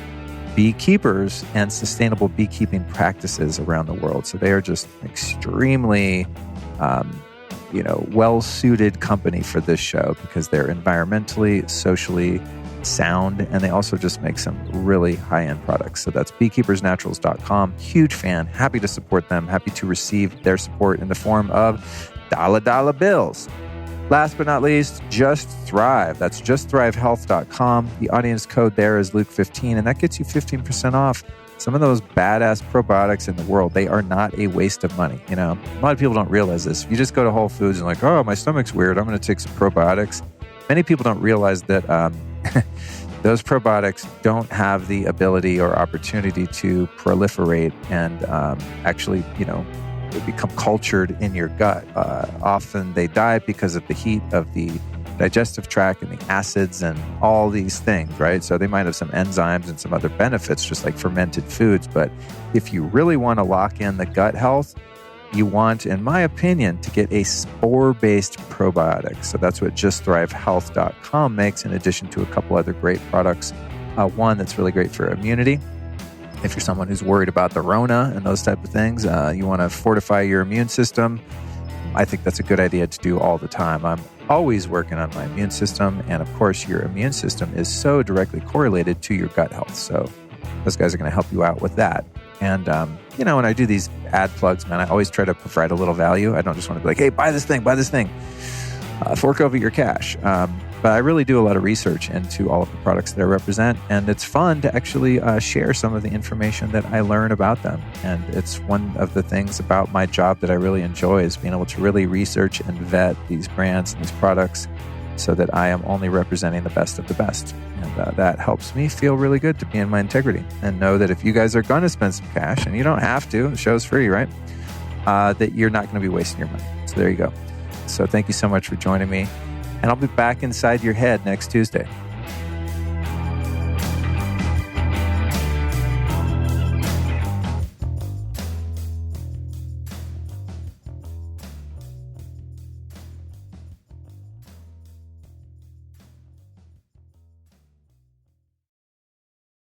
beekeepers and sustainable beekeeping practices around the world. So they are just extremely well-suited company for this show because they're environmentally, socially sound, and they also just make some really high-end products. So that's beekeepersnaturals.com. Huge fan. Happy to support them. Happy to receive their support in the form of dollar bills. Last but not least, Just Thrive. That's justthrivehealth.com. The audience code there is Luke15, and that gets you 15% off some of those badass probiotics in the world. They are not a waste of money. You know, a lot of people don't realize this. If you just go to Whole Foods and like, oh, my stomach's weird, I'm going to take some probiotics. Many people don't realize that those probiotics don't have the ability or opportunity to proliferate and actually, they become cultured in your gut. Often they die because of the heat of the digestive tract and the acids and all these things, right? So they might have some enzymes and some other benefits, just like fermented foods. But if you really want to lock in the gut health, you want, in my opinion, to get a spore-based probiotic. So that's what justthrivehealth.com makes, in addition to a couple other great products. One that's really great for immunity. If you're someone who's worried about the Rona and those type of things, you want to fortify your immune system. I think that's a good idea to do all the time. I'm always working on my immune system. And of course, your immune system is so directly correlated to your gut health. So those guys are going to help you out with that. And, when I do these ad plugs, man, I always try to provide a little value. I don't just want to be like, hey, buy this thing, fork over your cash. But I really do a lot of research into all of the products that I represent. And it's fun to actually share some of the information that I learn about them. And it's one of the things about my job that I really enjoy is being able to really research and vet these brands and these products so that I am only representing the best of the best. And that helps me feel really good to be in my integrity and know that if you guys are going to spend some cash, and you don't have to, the show's free, right? That you're not going to be wasting your money. So there you go. So thank you so much for joining me. And I'll be back inside your head next Tuesday.